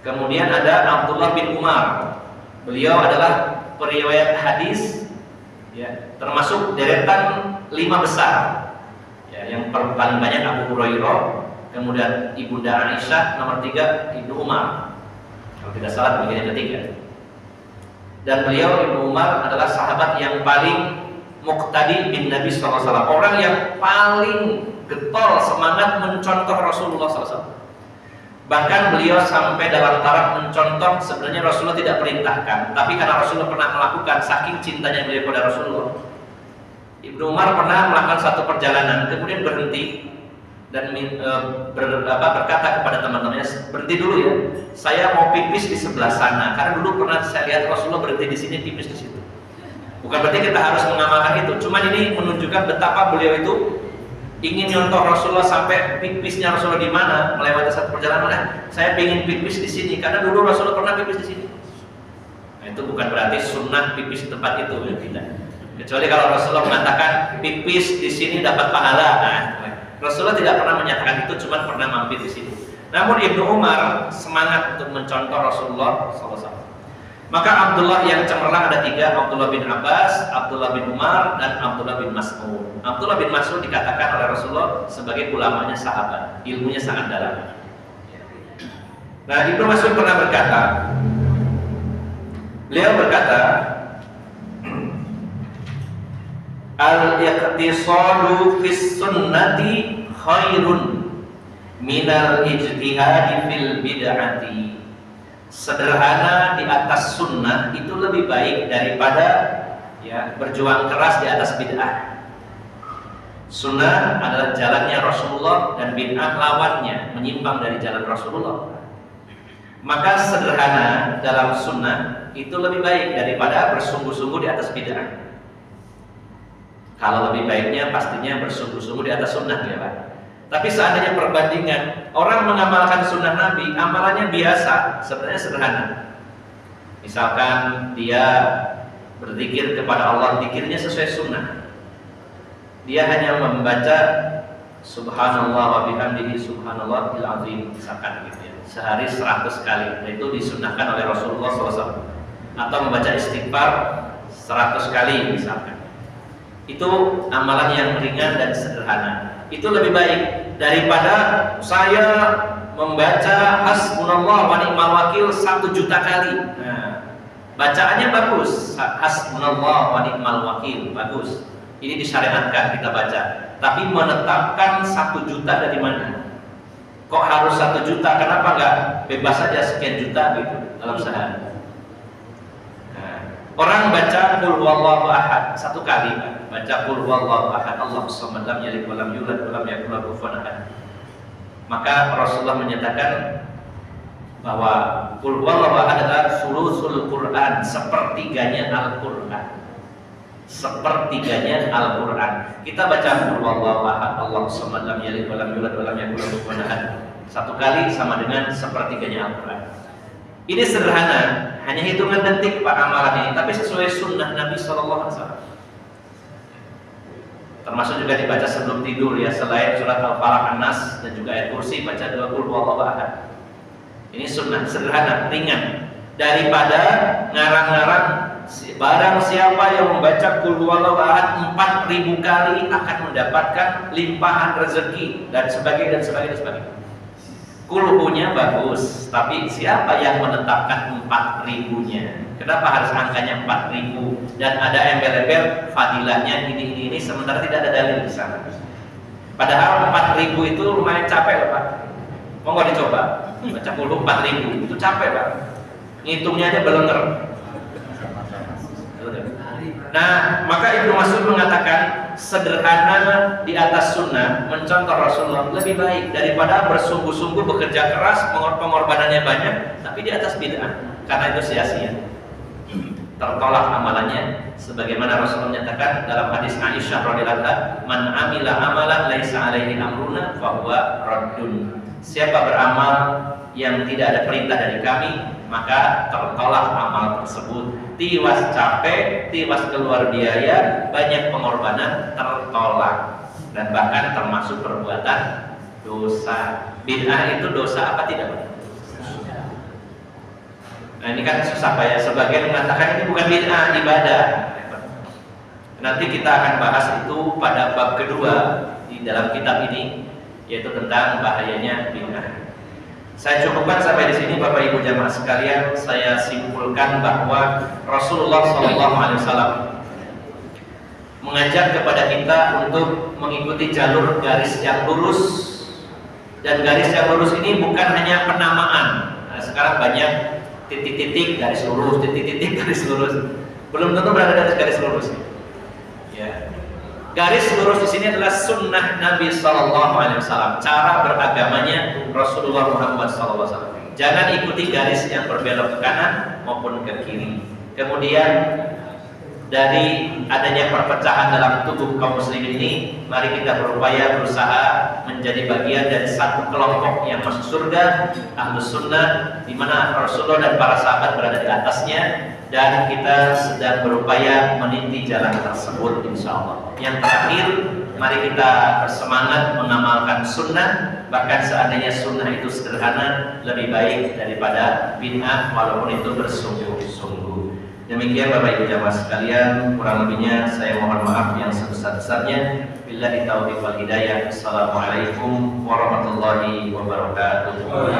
Kemudian ada Abdullah bin Umar, beliau adalah periwayat hadis, ya, termasuk deretan 5 besar. Ya, yang paling banyak Abu Hurairah, kemudian Ibunda Aisyah, nomor 3 Ibnu Umar. Kalau tidak salah begini yang ketiga. Dan beliau Ibnu Umar adalah sahabat yang paling muqtadi bin Nabi SAW, orang yang paling getol semangat mencontoh Rasulullah SAW. Bahkan beliau sampai dalam taraf mencontoh, sebenarnya Rasulullah tidak perintahkan, tapi karena Rasulullah pernah melakukan, saking cintanya beliau pada Rasulullah, Ibnu Umar pernah melakukan satu perjalanan, kemudian berhenti dan berkata kepada teman-temannya, berhenti dulu ya, saya mau pipis di sebelah sana, karena dulu pernah saya lihat Rasulullah berhenti di sini, pipis di situ. Bukan berarti kita harus mengamalkan itu, cuman ini menunjukkan betapa beliau itu ingin nyontoh Rasulullah sampai pipisnya Rasulullah di mana melewati satu perjalanan. Saya ingin pipis di sini karena dulu Rasulullah pernah pipis di sini. Nah, itu bukan berarti sunnah pipis di tempat itu, ya tidak. Kecuali kalau Rasulullah mengatakan pipis di sini dapat pahala. Nah, Rasulullah tidak pernah menyatakan itu, cuma pernah mampir di sini. Namun Ibnu Umar semangat untuk mencontoh Rasulullah SAW. Maka Abdullah yang cemerlang ada 3, Abdullah bin Abbas, Abdullah bin Umar, dan Abdullah bin Mas'ud. Abdullah bin Mas'ud dikatakan oleh Rasulullah sebagai ulamanya sahabat, ilmunya sangat dalam. Nah, Ibnu Mas'ud pernah berkata, beliau berkata, al-iqtisadu fis sunnati khairun minal ijtihadi fil bid'ati. Sederhana di atas sunnah itu lebih baik daripada ya berjuang keras di atas bid'ah. Sunnah adalah jalannya Rasulullah dan bid'ah lawannya, menyimpang dari jalan Rasulullah. Maka sederhana dalam sunnah itu lebih baik daripada bersungguh-sungguh di atas bid'ah. Kalau lebih baiknya pastinya bersungguh-sungguh di atas sunnah ya Pak. Tapi seandainya perbandingan orang mengamalkan sunnah Nabi, amalannya biasa, sebenarnya sederhana. Misalkan dia berzikir kepada Allah, zikirnya sesuai sunnah. Dia hanya membaca Subhanallah wa bihamdihi subhanallahil azim misalkan gitu ya. Sehari 100 kali. Itu disunnahkan oleh Rasulullah SAW. Atau membaca istighfar 100 kali misalkan. Itu amalan yang ringan dan sederhana. Itu lebih baik daripada saya membaca hasbunallah wa ni'mal wakil 1 juta kali. Nah, bacaannya bagus, hasbunallah wa ni'mal wakil, bagus. Ini disyariatkan kita baca. Tapi menetapkan 1 juta dari mana? Kok harus 1 juta? Kenapa enggak bebas saja sekian juta gitu dalam sehari? Nah, orang baca qul huwallahu ahad 1 kali, baca qul huwallahu ahad, Allahus samad lam yalid wa lam yulad wa lam yakul lahu kufuwan ahad. Maka Rasulullah menyatakan bahwa qul huwallahu ahad adalah sulusul Quran, sepertiganya Al-Quran. Sepertiganya Al-Quran. Kita baca qul huwallahu ahad, Allahus samad lam yalid wa lam yulad wa lam yakul lahu kufuwan ahad 1 kali sama dengan sepertiganya Al-Quran. Ini sederhana, hanya hitungan detik Pak amalan ini, tapi sesuai sunnah Nabi SAW. Termasuk juga dibaca sebelum tidur ya, selain surat Al-Falaq, An-Nas dan juga ayat kursi, baca 2 qul huwallahu ahad. Ini sunnah, sederhana, ringan. Daripada ngarang-ngarang barang siapa yang membaca qul huwallahu ahad 4000 kali akan mendapatkan limpahan rezeki dan sebagainya dan sebagainya dan sebagainya. Kulhunya bagus, tapi siapa yang menetapkan 4000-nya? Kenapa harus angkanya 4000 dan ada embel-embel fadilahnya ini sementara tidak ada dalil di sana. Padahal 4000 itu lumayan capek loh Pak. Mau nggak dicoba? Baca kulhu 4000 itu capek Pak. Ngitungnya aja belenger. Nah, maka Ibnu Mas'ud mengatakan sederhana di atas sunnah, mencontoh Rasulullah lebih baik daripada bersungguh-sungguh bekerja keras, pengorbanannya banyak, tapi di atas bid'ah, karena itu sia-sia. Tertolak amalannya, sebagaimana Rasulullah menyatakan dalam hadis Aisyah radhiyallahu anha, "Man amila amalan laisa alaihi amruna fahuwa raddun." Siapa beramal yang tidak ada perintah dari kami, maka tertolak amal tersebut. Tiwas capek, tiwas keluar biaya, banyak pengorbanan, tertolak. Dan bahkan termasuk perbuatan dosa. Bid'ah itu dosa apa tidak? Nah ini kan susah Pak ya, sebagian mengatakan ini bukan bid'ah, ibadah. Nanti kita akan bahas itu pada bab kedua di dalam kitab ini, yaitu tentang bahayanya bid'ah. Saya cukupkan sampai di sini Bapak Ibu jamaah sekalian. Saya simpulkan bahwa Rasulullah SAW mengajak kepada kita untuk mengikuti jalur garis yang lurus, dan garis yang lurus ini bukan hanya penamaan. Nah, sekarang banyak titik-titik garis lurus, titik-titik garis lurus. Belum tentu berada di garis lurus. Ya. Garis lurus di sini adalah sunnah Nabi SAW, cara beragamanya Rasulullah Muhammad SAW. Jangan ikuti garis yang berbelok ke kanan maupun ke kiri. Kemudian dari adanya perpecahan dalam tubuh kaum muslimin ini, mari kita berupaya berusaha menjadi bagian dari satu kelompok yang masuk surga, Ahlus Sunnah, di mana Rasulullah dan para sahabat berada di atasnya. Dan kita sedang berupaya meniti jalan tersebut insyaallah. Yang terakhir, mari kita bersemangat mengamalkan sunnah. Bahkan seandainya sunnah itu sederhana, lebih baik daripada bid'ah walaupun itu bersungguh-sungguh. Demikian Bapak Ibu jamaah sekalian, kurang lebihnya saya mohon maaf yang sebesar-besarnya. Billahi taufiq wal hidayah. Assalamualaikum warahmatullahi wabarakatuh.